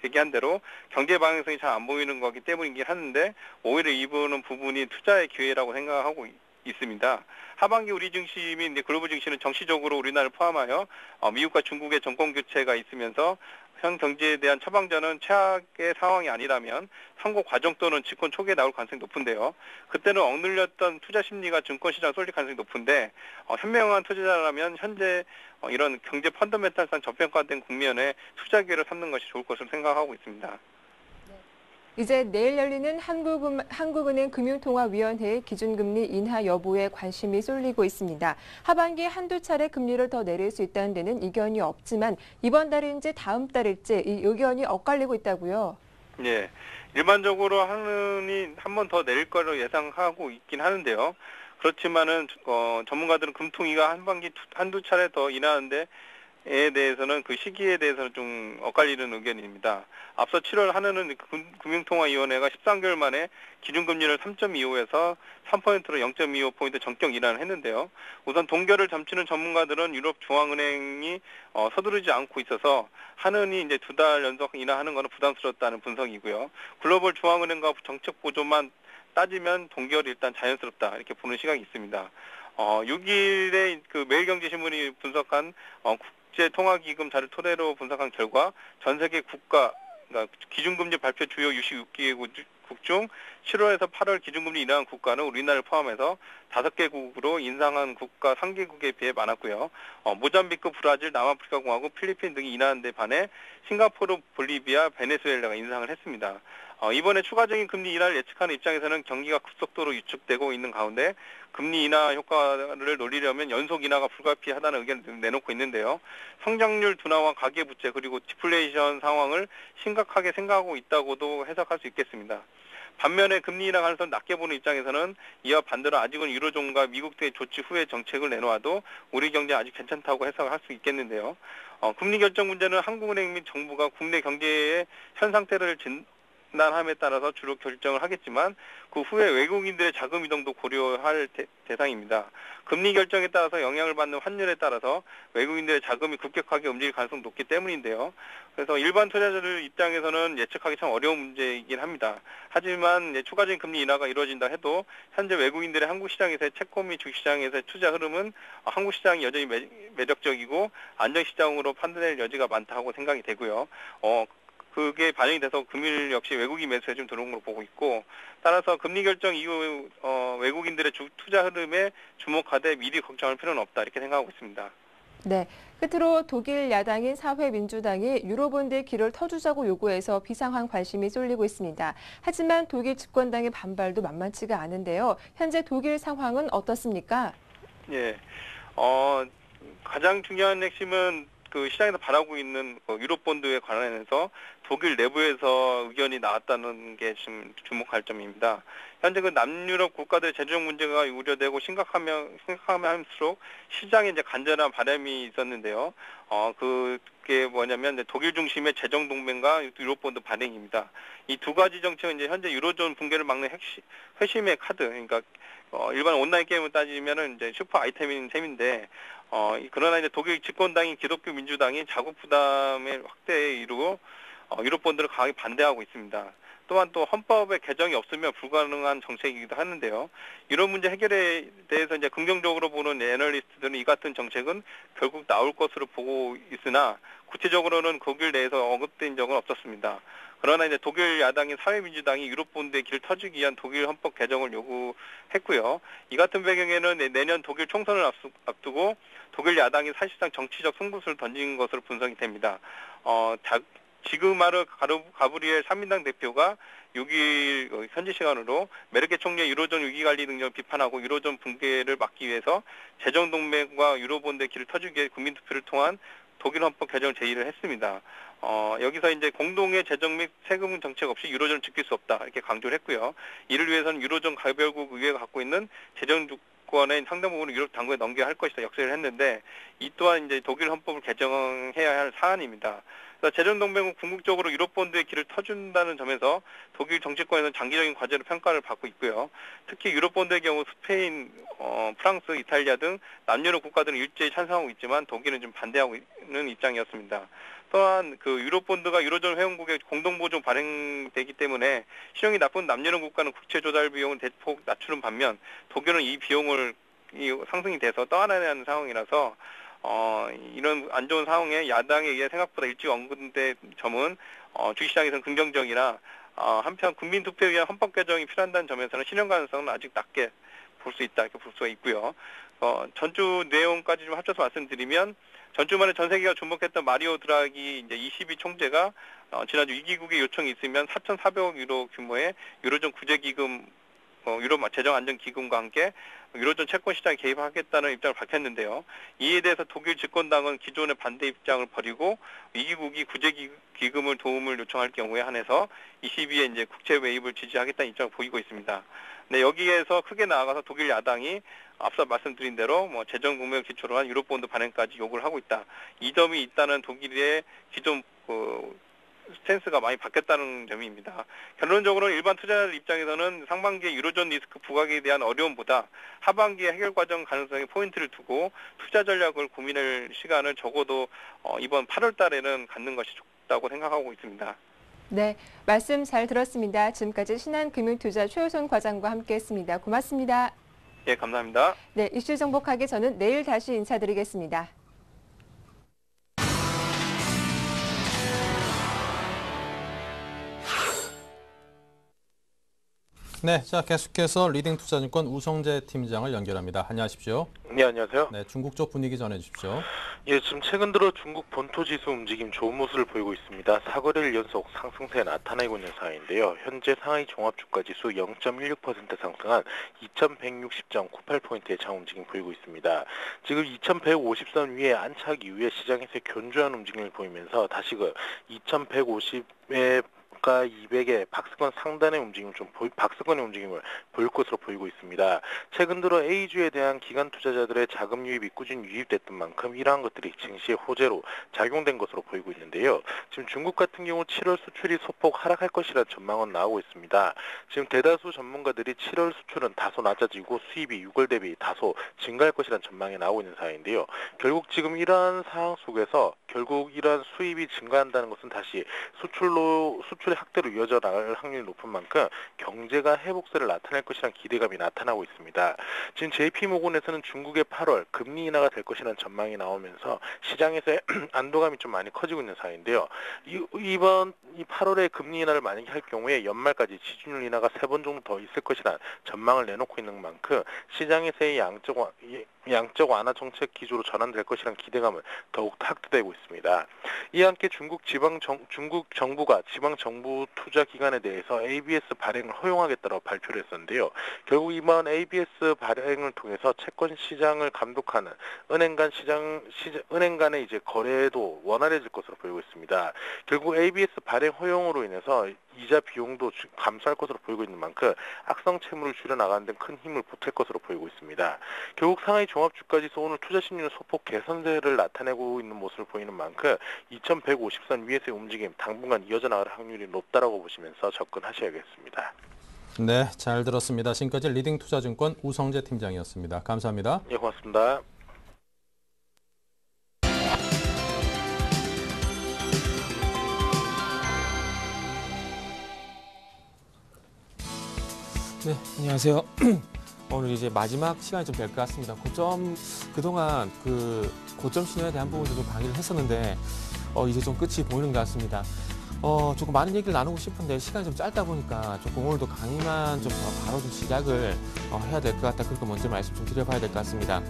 얘기한 대로 경제 방향성이 잘 안 보이는 거기 때문이긴 하는데 오히려 이 부분이 투자의 기회라고 생각하고 있습니다. 하반기 우리 증시인 이제 글로벌 증시는 정치적으로 우리나라를 포함하여 미국과 중국의 정권 교체가 있으면서 현 경제에 대한 처방전은 최악의 상황이 아니라면 선거 과정 또는 집권 초기에 나올 가능성이 높은데요. 그때는 억눌렸던 투자 심리가 증권시장 쏠릴 가능성이 높은데 현명한 투자자라면 현재 이런 경제 펀더멘탈상 저평가된 국면에 투자 기회를 삼는 것이 좋을 것으로 생각하고 있습니다. 이제 내일 열리는 한국은행 금융통화위원회의 기준금리 인하 여부에 관심이 쏠리고 있습니다. 하반기에 한두 차례 금리를 더 내릴 수 있다는 데는 이견이 없지만 이번 달인지 다음 달일지 이 의견이 엇갈리고 있다고요. 예, 일반적으로 한은이 한 번 더 내릴 거로 예상하고 있긴 하는데요. 그렇지만은 전문가들은 금통위가 하반기 한두 차례 더 인하하는데 에 대해서는 그 시기에 대해서는 좀 엇갈리는 의견입니다. 앞서 7월 한은은 금융통화위원회가 13개월 만에 기준금리를 3.25에서 3%로 0.25포인트 전격 인하를 했는데요. 우선 동결을 점치는 전문가들은 유럽 중앙은행이 서두르지 않고 있어서 한은이 이제 2달 연속 인하하는 것은 부담스럽다는 분석이고요. 글로벌 중앙은행과 정책 보조만 따지면 동결이 일단 자연스럽다 이렇게 보는 시각이 있습니다. 6일에 그 매일경제신문이 분석한 국제통화기금 자료 토대로 분석한 결과 전 세계 국가, 그러니까 기준금리 발표 주요 66개국 중 7월에서 8월 기준금리 인하한 국가는 우리나라를 포함해서 5개국으로 인상한 국가 3개국에 비해 많았고요. 모잠비크, 브라질, 남아프리카 공화국, 필리핀 등이 인하한 데 반해 싱가포르, 볼리비아, 베네수엘라가 인상을 했습니다. 이번에 추가적인 금리 인하를 예측하는 입장에서는 경기가 급속도로 위축되고 있는 가운데 금리 인하 효과를 노리려면 연속 인하가 불가피하다는 의견을 내놓고 있는데요. 성장률 둔화와 가계부채 그리고 디플레이션 상황을 심각하게 생각하고 있다고도 해석할 수 있겠습니다. 반면에 금리 인하 가능성을 낮게 보는 입장에서는 이와 반대로 아직은 유로존과 미국 등의 조치 후에 정책을 내놓아도 우리 경제 아직 괜찮다고 해석을 할 수 있겠는데요. 금리 결정 문제는 한국은행 및 정부가 국내 경제의 현 상태를 진단함에 따라서 주로 결정을 하겠지만 그 후에 외국인들의 자금 이동도 고려할 대상입니다. 금리 결정에 따라서 영향을 받는 환율에 따라서 외국인들의 자금이 급격하게 움직일 가능성이 높기 때문인데요. 그래서 일반 투자자들 입장에서는 예측하기 참 어려운 문제이긴 합니다. 하지만 추가적인 금리 인하가 이루어진다 해도 현재 외국인들의 한국 시장에서의 채권 및 주식시장에서의 투자 흐름은 한국 시장이 여전히 매력적이고 안정시장으로 판단될 여지가 많다고 생각이 되고요. 그게 반영이 돼서 금일 역시 외국인 매수에 좀 들어온 걸로 보고 있고 따라서 금리 결정 이후 외국인들의 투자 흐름에 주목하되 미리 걱정할 필요는 없다 이렇게 생각하고 있습니다. 네, 끝으로 독일 야당인 사회민주당이 유로본드의 길을 터주자고 요구해서 비상한 관심이 쏠리고 있습니다. 하지만 독일 집권당의 반발도 만만치가 않은데요. 현재 독일 상황은 어떻습니까? 예, 가장 중요한 핵심은 그 시장에서 바라고 있는 유로본드에 관련해서 독일 내부에서 의견이 나왔다는 게 지금 주목할 점입니다. 현재 그 남유럽 국가들의 재정 문제가 우려되고 심각하면 할수록 시장에 이제 간절한 바람이 있었는데요. 그게 뭐냐면 이제 독일 중심의 재정 동맹과 유로본드 발행입니다. 이 두 가지 정책은 이제 현재 유로존 붕괴를 막는 회심의 카드, 그러니까 일반 온라인 게임을 따지면은 이제 슈퍼 아이템인 셈인데. 그러나 이제 독일 집권당인 기독교 민주당이 자국 부담의 확대에 이르고 유로본드를 강하게 반대하고 있습니다. 또한 또 헌법에 개정이 없으면 불가능한 정책이기도 하는데요. 이런 문제 해결에 대해서 이제 긍정적으로 보는 애널리스트들은 이 같은 정책은 결국 나올 것으로 보고 있으나 구체적으로는 독일 내에서 언급된 적은 없었습니다. 그러나 이제 독일 야당인 사회민주당이 유로본드의 길 터주기 위한 독일 헌법 개정을 요구했고요. 이 같은 배경에는 내년 독일 총선을 앞두고 독일 야당이 사실상 정치적 승부수를 던진 것으로 분석이 됩니다. 지그마르 가브리엘 3인당 대표가 6일 현지 시간으로 메르켈 총리의 유로존 위기관리 능력을 비판하고 유로존 붕괴를 막기 위해서 재정동맹과 유로본드의 길을 터주기 위해 국민투표를 통한 독일 헌법 개정 제의를 했습니다. 여기서 이제 공동의 재정 및 세금 정책 없이 유로존을 지킬 수 없다 이렇게 강조를 했고요. 이를 위해서는 유로존 가별국 의회가 갖고 있는 재정 주권의 상당 부분을 유럽 당국에 넘겨야 할 것이다 역설을 했는데 이 또한 이제 독일 헌법을 개정해야 할 사안입니다. 재정동맹은 궁극적으로 유로본드의 길을 터준다는 점에서 독일 정치권에서는 장기적인 과제로 평가를 받고 있고요. 특히 유로본드의 경우 스페인, 프랑스, 이탈리아 등 남유럽 국가들은 일제히 찬성하고 있지만 독일은 좀 반대하고 있는 입장이었습니다. 또한 그 유로본드가 유로존 회원국의 공동보조 발행되기 때문에 실형이 나쁜 남유럽 국가는 국채 조달 비용을 대폭 낮추는 반면 독일은 이 비용을 상승이 돼서 떠안아야 하는 상황이라서 이런 안 좋은 상황에 야당에 의해 생각보다 일찍 언급된 점은 주식시장에서는 긍정적이라 한편 국민투표에 의한 헌법 개정이 필요한다는 점에서는 실현 가능성은 아직 낮게 볼 수 있다 이렇게 볼 수가 있고요. 전주 내용까지 좀 합쳐서 말씀드리면 전주말에 전 세계가 주목했던 마리오 드라기 이제 22 총재가 지난주 위기국의 요청이 있으면 4,400억 유로 규모의 유로존 구제기금 유럽 재정안정기금과 함께 유로존 채권 시장에 개입하겠다는 입장을 밝혔는데요. 이에 대해서 독일 집권당은 기존의 반대 입장을 버리고 위기국이 구제기금을 도움을 요청할 경우에 한해서 22에 이제 국채 매입을 지지하겠다는 입장을 보이고 있습니다. 네, 여기에서 크게 나아가서 독일 야당이 앞서 말씀드린 대로 재정 공매를 기초로 한 유로본드 발행까지 요구를 하고 있다. 이 점이 있다는 독일의 기존 스탠스가 많이 바뀌었다는 점입니다. 결론적으로 일반 투자자들 입장에서는 상반기에 유로존 리스크 부각에 대한 어려움보다 하반기에 해결 과정 가능성에 포인트를 두고 투자 전략을 고민할 시간을 적어도 이번 8월 달에는 갖는 것이 좋다고 생각하고 있습니다. 네, 말씀 잘 들었습니다. 지금까지 신한금융투자 최우선 과장과 함께했습니다. 고맙습니다. 예, 감사합니다. 네, 이슈 정복하기 저는 내일 다시 인사드리겠습니다. 네, 자 계속해서 리딩투자증권 우성재 팀장을 연결합니다. 안녕하십시오. 네, 안녕하세요. 네, 중국 쪽 분위기 전해주십시오. 예, 지금 최근 들어 중국 본토지수 움직임 좋은 모습을 보이고 있습니다. 4거래일 연속 상승세에 나타나고 있는 상황인데요. 현재 상하이 종합주가지수 0.16% 상승한 2160.98포인트의 장 움직임 보이고 있습니다. 지금 2150선 위에 안착 이후에 시장에서 견조한 움직임을 보이면서 다시 2150에 200의 박스권 상단의 움직임을 박스권의 움직임을 보일 것으로 보이고 있습니다. 최근 들어 A주에 대한 기관 투자자들의 자금 유입이 꾸준히 유입됐던 만큼 이러한 것들이 증시의 호재로 작용된 것으로 보이고 있는데요. 지금 중국 같은 경우 7월 수출이 소폭 하락할 것이라는 전망은 나오고 있습니다. 지금 대다수 전문가들이 7월 수출은 다소 낮아지고 수입이 6월 대비 다소 증가할 것이라는 전망이 나오고 있는 상황인데요. 결국 지금 이러한 상황 속에서 결국 이러한 수입이 증가한다는 것은 다시 수출의 확대로 이어져 나갈 확률이 높은 만큼 경제가 회복세를 나타낼 것이라는 기대감이 나타나고 있습니다. 지금 JP모건에서는 중국의 8월 금리 인하가 될 것이라는 전망이 나오면서 시장에서의 안도감이 좀 많이 커지고 있는 상황인데요. 이번 8월에 금리 인하를 만약에 할 경우에 연말까지 지준율 인하가 3번 정도 더 있을 것이라는 전망을 내놓고 있는 만큼 시장에서의 양적 완화 정책 기조로 전환될 것이라는 기대감은 더욱 확대되고 있습니다. 이와 함께 중국 정부가 지방 정부 투자 기관에 대해서 ABS 발행을 허용하겠다고 발표를 했었는데요. 결국 이번 ABS 발행을 통해서 채권 시장을 감독하는 은행 간의 이제 거래도 원활해질 것으로 보이고 있습니다. 결국 ABS 발행 허용으로 인해서 이자 비용도 감소할 것으로 보이고 있는 만큼 악성 채무를 줄여나가는 데 큰 힘을 보탤 것으로 보이고 있습니다. 결국 상하이 종합주가지수 오늘 투자 심리는 소폭 개선세를 나타내고 있는 모습을 보이는 만큼 2150선 위에서의 움직임 당분간 이어져 나갈 확률이 높다라고 보시면서 접근하셔야겠습니다. 네, 잘 들었습니다. 지금까지 리딩투자증권 우성재 팀장이었습니다. 감사합니다. 예, 고맙습니다. 네, 안녕하세요. 오늘 이제 마지막 시간이 좀 될 것 같습니다. 그동안 고점 신호에 대한 부분도 좀 강의를 했었는데, 이제 좀 끝이 보이는 것 같습니다. 조금 많은 얘기를 나누고 싶은데 시간이 좀 짧다 보니까 조금 오늘도 강의만 좀 바로 좀 시작을 해야 될 것 같다. 그러니까 먼저 말씀 좀 드려봐야 될 것 같습니다.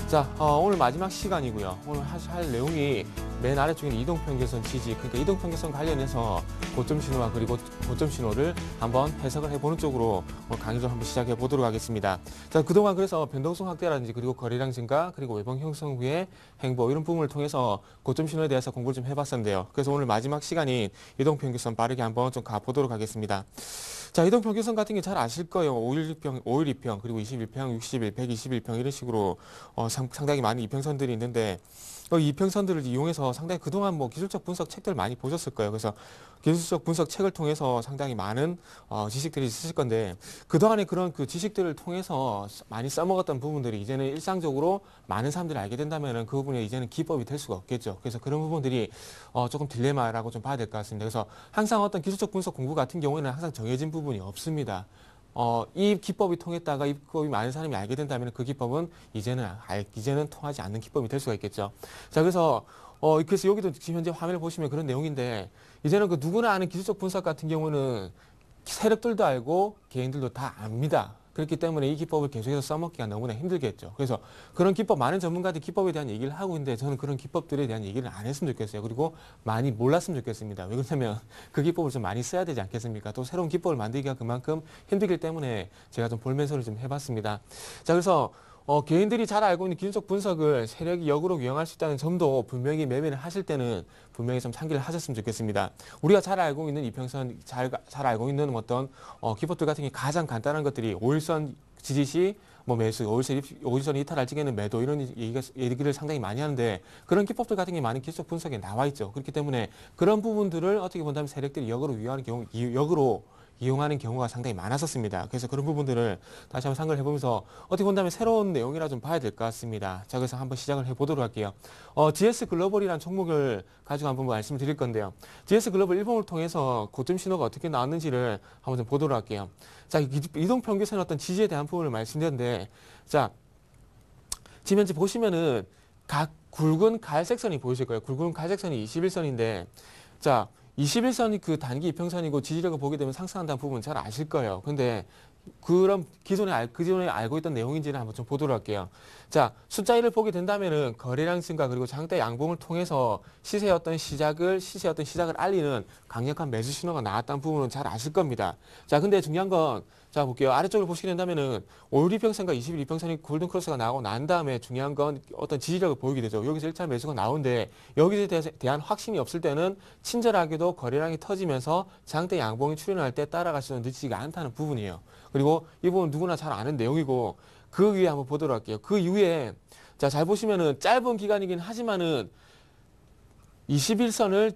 자, 오늘 마지막 시간이고요. 오늘 할 내용이 맨 아래쪽에 있는 이동평균선 지지, 그러니까 이동평균선 관련해서 고점 신호와 그리고 고점 신호를 한번 해석을 해보는 쪽으로 강의를 한번 시작해 보도록 하겠습니다. 자, 그동안 그래서 변동성 확대라든지 그리고 거래량 증가 그리고 외봉 형성 후의 행보 이런 부분을 통해서 고점 신호에 대해서 공부를 좀 해봤었는데요. 그래서 오늘 마지막 시간인 이동평균선 빠르게 한번 좀 가보도록 하겠습니다. 자, 이동평균선 같은 게 잘 아실 거예요. 5일 2평, 그리고 21평, 60일, 121평 이런 식으로 상당히 많은 이평선들이 있는데 이 이평선들을 이용해서 상당히 그동안 기술적 분석 책들 많이 보셨을 거예요. 그래서 기술적 분석 책을 통해서 상당히 많은 지식들이 있으실 건데 그동안에 그런 그 지식들을 통해서 많이 써먹었던 부분들이 이제는 일상적으로 많은 사람들이 알게 된다면 그 부분이 이제는 기법이 될 수가 없겠죠. 그래서 그런 부분들이 조금 딜레마라고 좀 봐야 될 것 같습니다. 그래서 항상 어떤 기술적 분석 공부 같은 경우에는 항상 정해진 부분이 없습니다. 이 기법이 통했다가 이 기법이 많은 사람이 알게 된다면 그 기법은 이제는 통하지 않는 기법이 될 수가 있겠죠. 자, 그래서 여기도 지금 현재 화면을 보시면 그런 내용인데 이제는 그 누구나 아는 기술적 분석 같은 경우는 세력들도 알고 개인들도 다 압니다. 그렇기 때문에 이 기법을 계속해서 써먹기가 너무나 힘들겠죠. 그래서 그런 기법, 많은 전문가들이 기법에 대한 얘기를 하고 있는데 저는 그런 기법들에 대한 얘기를 안 했으면 좋겠어요. 그리고 많이 몰랐으면 좋겠습니다. 왜 그러냐면 그 기법을 좀 많이 써야 되지 않겠습니까? 또 새로운 기법을 만들기가 그만큼 힘들기 때문에 제가 좀 볼멘서를 좀 해봤습니다. 자, 그래서 개인들이 잘 알고 있는 기술적 분석을 세력이 역으로 이용할 수 있다는 점도 분명히 매매를 하실 때는 분명히 좀 상기를 하셨으면 좋겠습니다. 우리가 잘 알고 있는 이평선, 잘 알고 있는 어떤 기법들 같은 게 가장 간단한 것들이 5일선 지지 시 매수, 5일선 이탈할 적에는 매도 이런 얘기를 상당히 많이 하는데 그런 기법들 같은 게 많은 기술적 분석에 나와 있죠. 그렇기 때문에 그런 부분들을 어떻게 본다면 세력들이 역으로 이용하는 경우가 상당히 많았었습니다. 그래서 그런 부분들을 다시 한번 상기를 해보면서 어떻게 본다면 새로운 내용이라 좀 봐야 될 것 같습니다. 자, 그래서 한번 시작을 해보도록 할게요. GS 글로벌이라는 종목을 가지고 한번 말씀을 드릴 건데요. GS 글로벌 일봉을 통해서 고점 신호가 어떻게 나왔는지를 한번 좀 보도록 할게요. 자, 이동평균선 어떤 지지에 대한 부분을 말씀드렸는데, 자, 지금 현재 보시면은 각 굵은 갈색 선이 보이실 거예요. 굵은 갈색 선이 21선인데, 자, 21선이 그 단기 이평선이고 지지력을 보게 되면 상승한다는 부분 잘 아실 거예요. 근데 그럼 기존에 알고 있던 내용인지는 한번 좀 보도록 할게요. 자, 숫자 1을 보게 된다면은 거래량 증가 그리고 장대 양봉을 통해서 시세의 어떤 시작을 알리는 강력한 매수 신호가 나왔다는 부분은 잘 아실 겁니다. 자, 근데 중요한 건 자, 볼게요. 아래쪽을 보시게 된다면은 5일 이평선과 20일 이평선이 골든 크로스가 나오고 난 다음에 중요한 건 어떤 지지력을 보이게 되죠. 여기서 1차 매수가 나오는데 여기에 대한 확신이 없을 때는 친절하게도 거래량이 터지면서 장대 양봉이 출현할 때 따라가시는 늦지가 않다는 부분이에요. 그리고 이 부분 누구나 잘 아는 내용이고 그 위에 한번 보도록 할게요. 그 이후에 자, 잘 보시면은 짧은 기간이긴 하지만은 21선을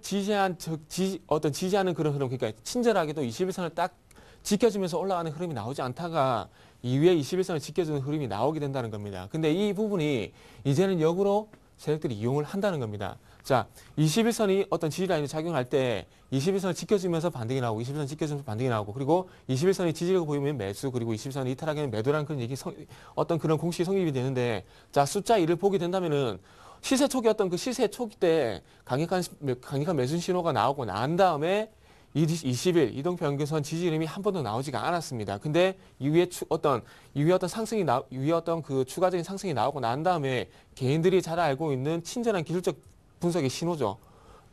지지하는 그런 흐름, 그러니까 친절하게도 21선을 딱 지켜주면서 올라가는 흐름이 나오지 않다가 이후에 21선을 지켜주는 흐름이 나오게 된다는 겁니다. 근데 이 부분이 이제는 역으로 세력들이 이용을 한다는 겁니다. 자, 21선이 어떤 지지라인에 작용할 때 21선을 지켜주면서 반등이 나오고 21선 지켜주면서 반등이 나오고 그리고 21선이 지지력을 보이면 매수 그리고 21선이 이탈하게는 매도라는 그런 어떤 그런 공식이 성립이 되는데 자, 숫자 1을 보게 된다면은 시세 초기 그 시세 초기 때 강력한 매수 신호가 나오고 난 다음에 20일 이동평균선 지지 흐름이 한 번도 나오지가 않았습니다. 근데 이후에 어떤 그 추가적인 상승이 나오고 난 다음에 개인들이 잘 알고 있는 친절한 기술적 분석의 신호죠.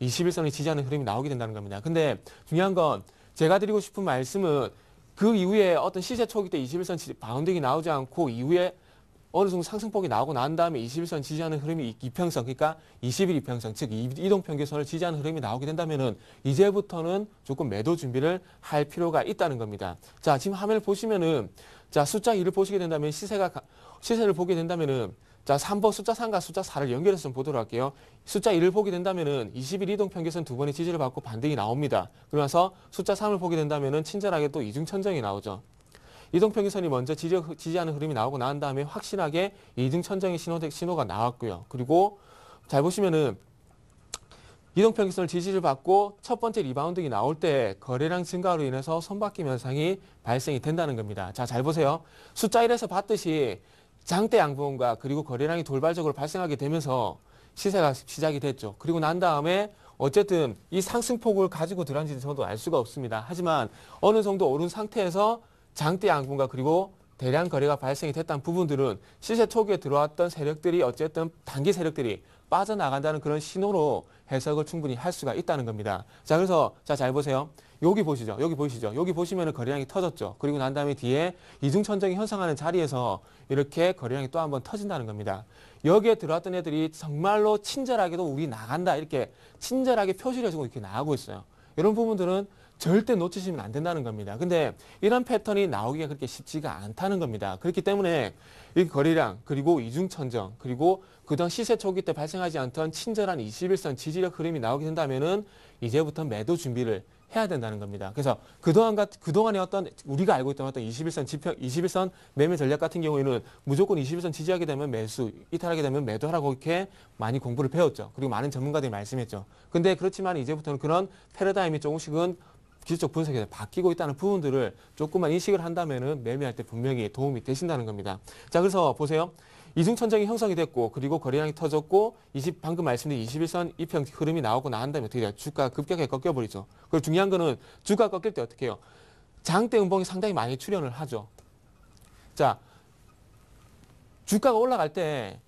21선이 지지하는 흐름이 나오게 된다는 겁니다. 근데 중요한 건 제가 드리고 싶은 말씀은 그 이후에 어떤 시세 초기 때 21선 바운딩이 나오지 않고 이후에 어느 정도 상승폭이 나오고 난 다음에 21선 지지하는 흐름이 이평선, 그러니까 20일 이평선, 즉 이동평균선을 지지하는 흐름이 나오게 된다면은 이제부터는 조금 매도 준비를 할 필요가 있다는 겁니다. 자, 지금 화면을 보시면은 자, 숫자 2를 보시게 된다면 시세를 보게 된다면은 자, 3번 숫자 3과 숫자 4를 연결해서 좀 보도록 할게요. 숫자 1을 보게 된다면은 20일 이동평균선 두 번의 지지를 받고 반등이 나옵니다. 그러면서 숫자 3을 보게 된다면은 친절하게 또 이중천정이 나오죠. 이동평균선이 먼저 지지하는 흐름이 나오고 난 다음에 확실하게 이중천정의 신호가 나왔고요. 그리고 잘 보시면은 이동평균선을 지지를 받고 첫 번째 리바운딩이 나올 때 거래량 증가로 인해서 손바뀜 현상이 발생이 된다는 겁니다. 자, 잘 보세요. 숫자 1에서 봤듯이 장대 양봉과 그리고 거래량이 돌발적으로 발생하게 되면서 시세가 시작이 됐죠. 그리고 난 다음에 어쨌든 이 상승폭을 가지고 들어간지는 저도 알 수가 없습니다. 하지만 어느 정도 오른 상태에서 장대 양봉과 그리고 대량 거래가 발생이 됐다는 부분들은 시세 초기에 들어왔던 세력들이 어쨌든 단기 세력들이 빠져나간다는 그런 신호로 해석을 충분히 할 수가 있다는 겁니다. 자, 그래서 잘 보세요. 여기 보시죠. 여기 보이시죠? 여기 보시면은 거래량이 터졌죠. 그리고 난 다음에 뒤에 이중천정이 형성하는 자리에서 이렇게 거래량이 또 한번 터진다는 겁니다. 여기에 들어왔던 애들이 정말로 친절하게도 우리 나간다 이렇게 친절하게 표시를 해주고 이렇게 나가고 있어요. 이런 부분들은 절대 놓치시면 안 된다는 겁니다. 근데 이런 패턴이 나오기가 그렇게 쉽지가 않다는 겁니다. 그렇기 때문에 이 거래량 그리고 이중천정 그리고 그동안 시세 초기 때 발생하지 않던 친절한 21선 지지력 흐름이 나오게 된다면은 이제부터 매도 준비를 해야 된다는 겁니다. 그래서 그동안의 어떤 우리가 알고 있던 어떤 21선 매매 전략 같은 경우에는 무조건 21선 지지하게 되면 매수, 이탈하게 되면 매도하라고 이렇게 많이 공부를 배웠죠. 그리고 많은 전문가들이 말씀했죠. 근데 그렇지만 이제부터는 그런 패러다임이 조금씩은 기술적 분석에 바뀌고 있다는 부분들을 조금만 인식을 한다면은 매매할 때 분명히 도움이 되신다는 겁니다. 자, 그래서 보세요. 이중천정이 형성이 됐고 그리고 거래량이 터졌고 방금 말씀드린 21선 이평 흐름이 나오고 난 다음에 어떻게 돼요? 주가가 급격하게 꺾여버리죠. 그리고 중요한 거는 주가가 꺾일 때 어떻게 해요? 장대 음봉이 상당히 많이 출현을 하죠. 자, 주가가 올라갈 때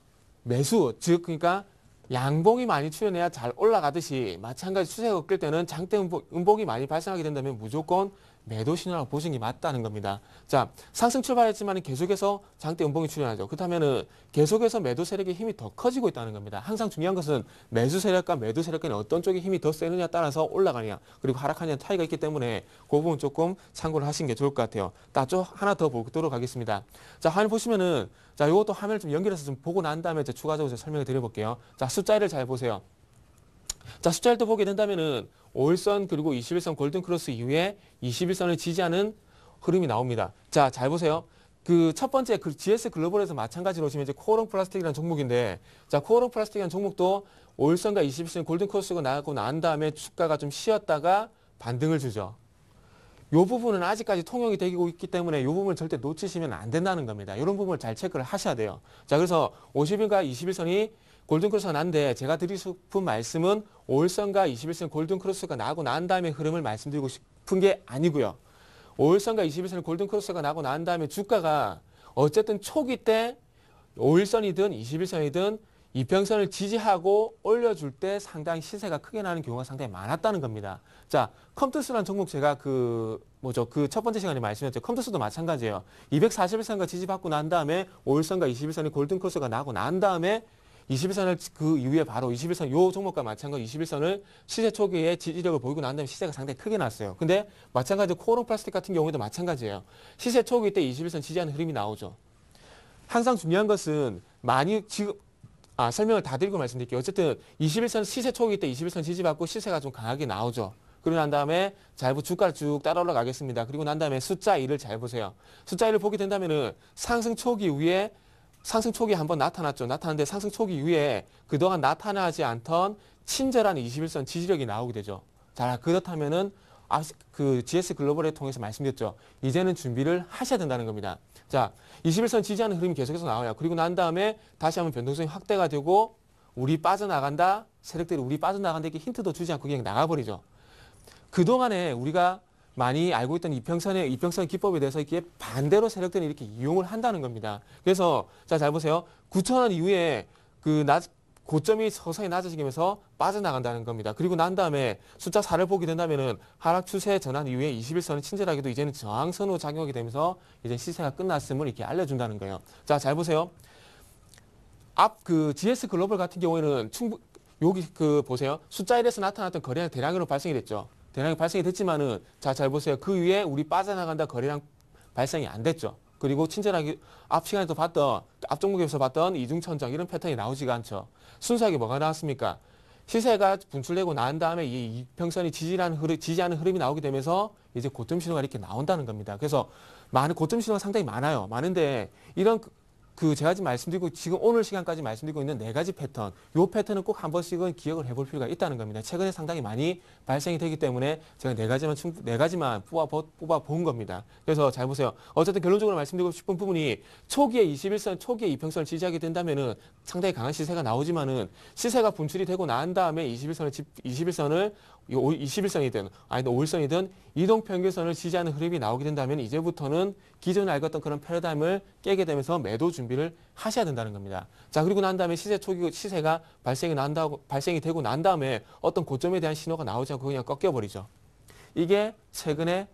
매수, 즉 그러니까 양봉이 많이 출현해야 잘 올라가듯이 마찬가지 추세가 꺾일 때는 장대 음봉이 많이 발생하게 된다면 무조건 매도 신호라고 보시는 게 맞다는 겁니다. 자, 상승 출발했지만 계속해서 장대 음봉이 출현하죠. 그렇다면은 계속해서 매도 세력의 힘이 더 커지고 있다는 겁니다. 항상 중요한 것은 매수 세력과 매도 세력 간에 어떤 쪽의 힘이 더 세느냐에 따라서 올라가느냐 그리고 하락하느냐 차이가 있기 때문에 그 부분 조금 참고를 하시는 게 좋을 것 같아요. 또 하나 더 보도록 하겠습니다. 자, 화면 보시면은 자, 이것도 화면을 좀 연결해서 좀 보고 난 다음에 추가적으로 설명을 드려볼게요. 자, 숫자를 잘 보세요. 자, 숫자를 또 보게 된다면은 5일선 그리고 21선 골든크로스 이후에 21선을 지지하는 흐름이 나옵니다. 자, 잘 보세요. 그 첫 번째 GS 글로벌에서 마찬가지로 보시면 이제 코오롱 플라스틱이라는 종목인데, 자, 코오롱 플라스틱이라는 종목도 5일선과 21선 골든크로스가 나가고 난 다음에 주가가 좀 쉬었다가 반등을 주죠. 이 부분은 아직까지 통용이 되고 있기 때문에 이 부분을 절대 놓치시면 안 된다는 겁니다. 이런 부분을 잘 체크를 하셔야 돼요. 자, 그래서 50일과 21선이 골든크로스가 난데 제가 드리고 싶은 말씀은 5일선과 21선 골든크로스가 나고 난 다음에 흐름을 말씀드리고 싶은 게 아니고요. 5일선과 21선 골든크로스가 나고 난 다음에 주가가 어쨌든 초기 때 5일선이든 21선이든 이평선을 지지하고 올려줄 때 상당히 시세가 크게 나는 경우가 상당히 많았다는 겁니다. 자, 컴투스라는 종목 제가 그 첫 번째 시간에 말씀드렸죠. 컴투스도 마찬가지예요. 241선과 지지받고 난 다음에 5일선과 21선이 골든크로스가 나고 난 다음에 21선을 그 이후에 바로 21선 요 종목과 마찬가지 21선을 시세 초기에 지지력을 보이고 난 다음에 시세가 상당히 크게 났어요. 근데 마찬가지로 코오롱 플라스틱 같은 경우에도 마찬가지예요. 시세 초기 때 21선 지지하는 흐름이 나오죠. 항상 중요한 것은 많이 지금 설명을 다 드리고 말씀드릴게요. 어쨌든 21선 시세 초기 때 21선 지지받고 시세가 좀 강하게 나오죠. 그리고 난 다음에 주가를 쭉 따라 올라가겠습니다. 그리고 난 다음에 숫자 1을 잘 보세요. 숫자 1을 보게 된다면은 상승 초기 이후에 상승 초기에 한번 나타났죠. 나타났는데 상승 초기 이후에 그동안 나타나지 않던 친절한 21선 지지력이 나오게 되죠. 자, 그렇다면은 그 GS 글로벌을 통해서 말씀드렸죠. 이제는 준비를 하셔야 된다는 겁니다. 자, 21선 지지하는 흐름이 계속해서 나와요. 그리고 난 다음에 다시 한번 변동성이 확대가 되고 우리 빠져나간다. 세력들이 우리 빠져나간다. 이렇게 힌트도 주지 않고 그냥 나가버리죠. 그동안에 우리가 많이 알고 있던 이평선 기법에 대해서 이렇게 반대로 세력들이 이렇게 이용을 한다는 겁니다. 그래서 자, 잘 보세요. 9,000원 이후에 그 고점이 서서히 낮아지면서 빠져나간다는 겁니다. 그리고 난 다음에 숫자 4를 보게 된다면은 하락 추세 전환 이후에 21선은 친절하게도 이제는 저항선으로 작용하게 되면서 이제 시세가 끝났음을 이렇게 알려준다는 거예요. 자, 잘 보세요. GS 글로벌 같은 경우에는 여기 보세요. 숫자 1에서 나타났던 거래량 대량으로 발생이 됐죠. 대량이 발생이 됐지만은 자, 잘 보세요. 그 위에 우리 빠져나간다 거래량 발생이 안 됐죠. 그리고 친절하게 앞 시간에도 봤던 앞 종목에서 봤던 이중천정 이런 패턴이 나오지가 않죠. 순수하게 뭐가 나왔습니까? 시세가 분출되고 난 다음에 이 이평선이 지지하는 흐름이 나오게 되면서 이제 고점 신호가 이렇게 나온다는 겁니다. 그래서 고점 신호가 상당히 많아요. 많은데 이런 제가 지금 말씀드리고 지금 오늘 시간까지 말씀드리고 있는 4가지 패턴, 요 패턴은 꼭 한 번씩은 기억을 해볼 필요가 있다는 겁니다. 최근에 상당히 많이 발생이 되기 때문에 제가 4가지만 뽑아 본 겁니다. 그래서 잘 보세요. 어쨌든 결론적으로 말씀드리고 싶은 부분이 초기에 21선, 초기에 이평선을 지지하게 된다면은 상당히 강한 시세가 나오지만은 시세가 분출이 되고 난 다음에 21선이든 아니면 5일선이든 이동평균선을 지지하는 흐름이 나오게 된다면 이제부터는 기존에 알았던 그런 패러다임을 깨게 되면서 매도 준비를 하셔야 된다는 겁니다. 자, 그리고 난 다음에 시세가 발생이 되고 난 다음에 어떤 고점에 대한 신호가 나오지 않고 그냥 꺾여버리죠. 이게 최근에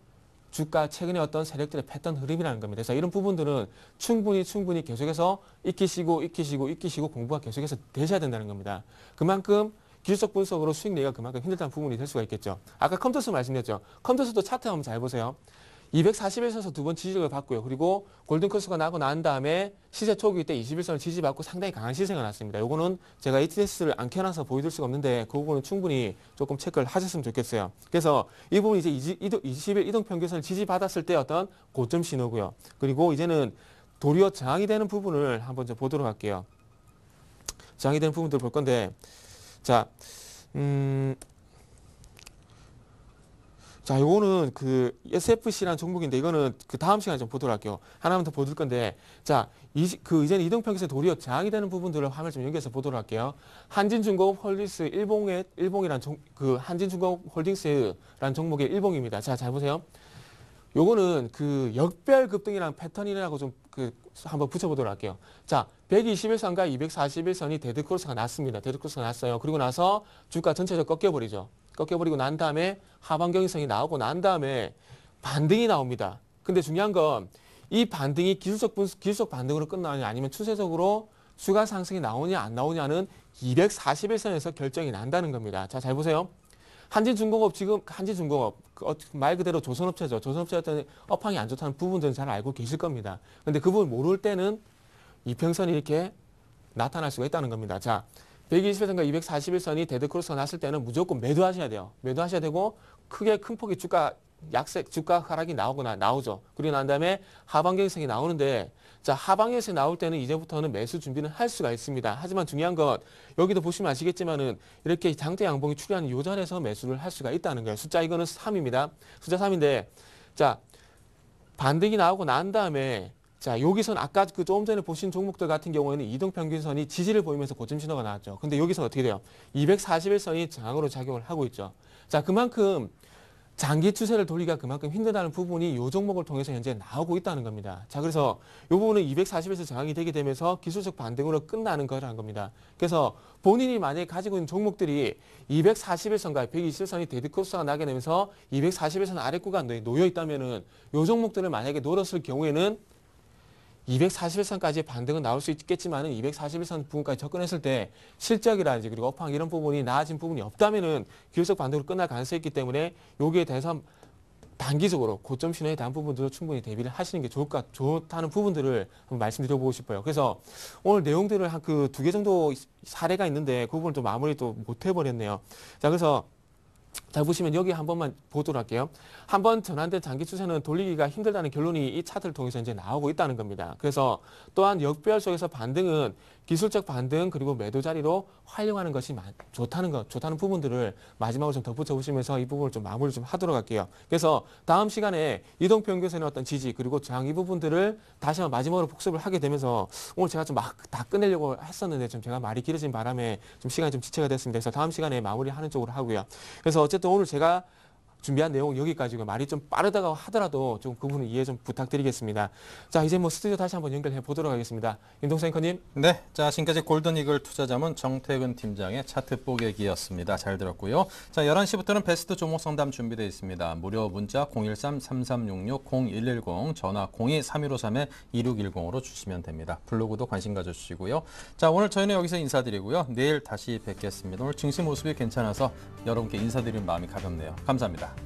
최근에 어떤 세력들의 패턴 흐름이라는 겁니다. 그래서 이런 부분들은 충분히 계속해서 익히시고 공부가 계속해서 되셔야 된다는 겁니다. 그만큼 기술적 분석으로 수익 내기가 그만큼 힘들다는 부분이 될 수가 있겠죠. 아까 컴투스 말씀드렸죠. 컴투스도 차트 한번 잘 보세요. 241선에서 2번 지지를 받고요. 그리고 골든크로스가 나고 난 다음에 시세 초기 때 21선을 지지받고 상당히 강한 시세가 났습니다. 요거는 제가 ATS를 안 켜놔서 보여줄 수가 없는데 그 부분은 충분히 조금 체크를 하셨으면 좋겠어요. 그래서 이 부분 이제 20일 이동평균선을 지지받았을 때 어떤 고점 신호고요. 그리고 이제는 도리어 저항이 되는 부분을 한번 좀 보도록 할게요. 저항이 되는 부분들 볼 건데 자, 자, 요거는 그 SFC라는 종목인데 이거는 그 다음 시간에 좀 보도록 할게요. 하나만 더 보실 건데, 자, 이제는 이동평균선 도리어 저항이 되는 부분들을 화면을 좀 연결해서 보도록 할게요. 한진중공업 홀딩스 일봉이란 한진중공업 홀딩스라는 종목의 일봉입니다. 자, 잘 보세요. 요거는 그 역별 급등이라는 패턴이라고 좀 한번 붙여보도록 할게요. 자, 121선과 241선이 데드크로스가 났습니다. 데드크로스가 났어요. 그리고 나서 주가 전체적으로 꺾여버리죠. 꺾여버리고 난 다음에 하방경직선이 나오고 난 다음에 반등이 나옵니다. 근데 중요한 건 이 반등이 기술적 반등으로 끝나느냐 아니면 추세적으로 추가 상승이 나오냐 안 나오냐는 241선에서 결정이 난다는 겁니다. 자, 잘 보세요. 한진중공업 말 그대로 조선업체죠. 조선업체였더니 업황이 안 좋다는 부분들은 잘 알고 계실 겁니다. 근데 그 부분 모를 때는 이평선이 이렇게 나타날 수가 있다는 겁니다. 자, 121선과 241선이 데드크로스가 났을 때는 무조건 매도하셔야 돼요. 매도하셔야 되고 큰 폭의 주가 하락이 나오죠. 그리고 난 다음에 하방경직선이 나오는데 자, 하방경직선이 나올 때는 이제부터는 매수 준비는 할 수가 있습니다. 하지만 중요한 건 여기도 보시면 아시겠지만은 이렇게 장대 양봉이 출현하는 요 자리에서 매수를 할 수가 있다는 거예요. 숫자 이거는 3입니다. 숫자 3인데 자, 반등이 나오고 난 다음에 자, 여기서는 아까 조금 전에 보신 종목들 같은 경우에는 이동평균선이 지지를 보이면서 고점 신호가 나왔죠. 근데 여기서 어떻게 돼요? 241선이 저항으로 작용을 하고 있죠. 자, 그만큼 장기 추세를 돌리기가 그만큼 힘들다는 부분이 이 종목을 통해서 현재 나오고 있다는 겁니다. 자, 그래서 이 부분은 241에서 저항이 되게 되면서 기술적 반등으로 끝나는 거라는 겁니다. 그래서 본인이 만약에 가지고 있는 종목들이 241선과 121선이 데드크로스가 나게 되면서 241선 아래 구간에 놓여 있다면은 이 종목들을 만약에 노렸을 경우에는 241선까지의 반등은 나올 수 있겠지만은 241선 부분까지 접근했을 때 실적이라든지 그리고 업황 이런 부분이 나아진 부분이 없다면은 기술적 반등으로 끝날 가능성이 있기 때문에 여기에 대해서 단기적으로 고점 신호에 대한 부분들도 충분히 대비를 하시는 게 좋다는 부분들을 한번 말씀드려보고 싶어요. 그래서 오늘 내용들을 한 2개 정도 사례가 있는데 그 부분을 또 마무리 또 못 해버렸네요. 자, 그래서 잘 보시면 여기 한 번만 보도록 할게요. 한번 전환된 장기 추세는 돌리기가 힘들다는 결론이 이 차트를 통해서 이제 나오고 있다는 겁니다. 그래서 또한 역별 속에서 반등은 기술적 반등 그리고 매도 자리로 활용하는 것이 좋다는 부분들을 마지막으로 좀 덧붙여 보시면서 이 부분을 좀 마무리 좀 하도록 할게요. 그래서 다음 시간에 이동평균선의 어떤 지지 그리고 저항 이 부분들을 다시 한번 마지막으로 복습을 하게 되면서 오늘 제가 좀 막 다 끝내려고 했었는데 좀 제가 말이 길어진 바람에 좀 시간이 좀 지체가 됐습니다. 그래서 다음 시간에 마무리하는 쪽으로 하고요. 그래서 어쨌든 오늘 제가 준비한 내용 여기까지고 말이 좀 빠르다고 하더라도 좀 그 부분을 이해 좀 부탁드리겠습니다. 자, 이제 스튜디오 다시 한번 연결해 보도록 하겠습니다. 윤동수 앵커님. 네, 자, 지금까지 골든이글 투자자문 정태근 팀장의 차트 뽀개기였습니다. 잘 들었고요. 자, 11시부터는 베스트 종목 상담 준비되어 있습니다. 무료 문자 013-3366-0110 전화 02-3153-2610으로 주시면 됩니다. 블로그도 관심 가져주시고요. 자, 오늘 저희는 여기서 인사드리고요. 내일 다시 뵙겠습니다. 오늘 증시 모습이 괜찮아서 여러분께 인사드리는 마음이 가볍네요. 감사합니다.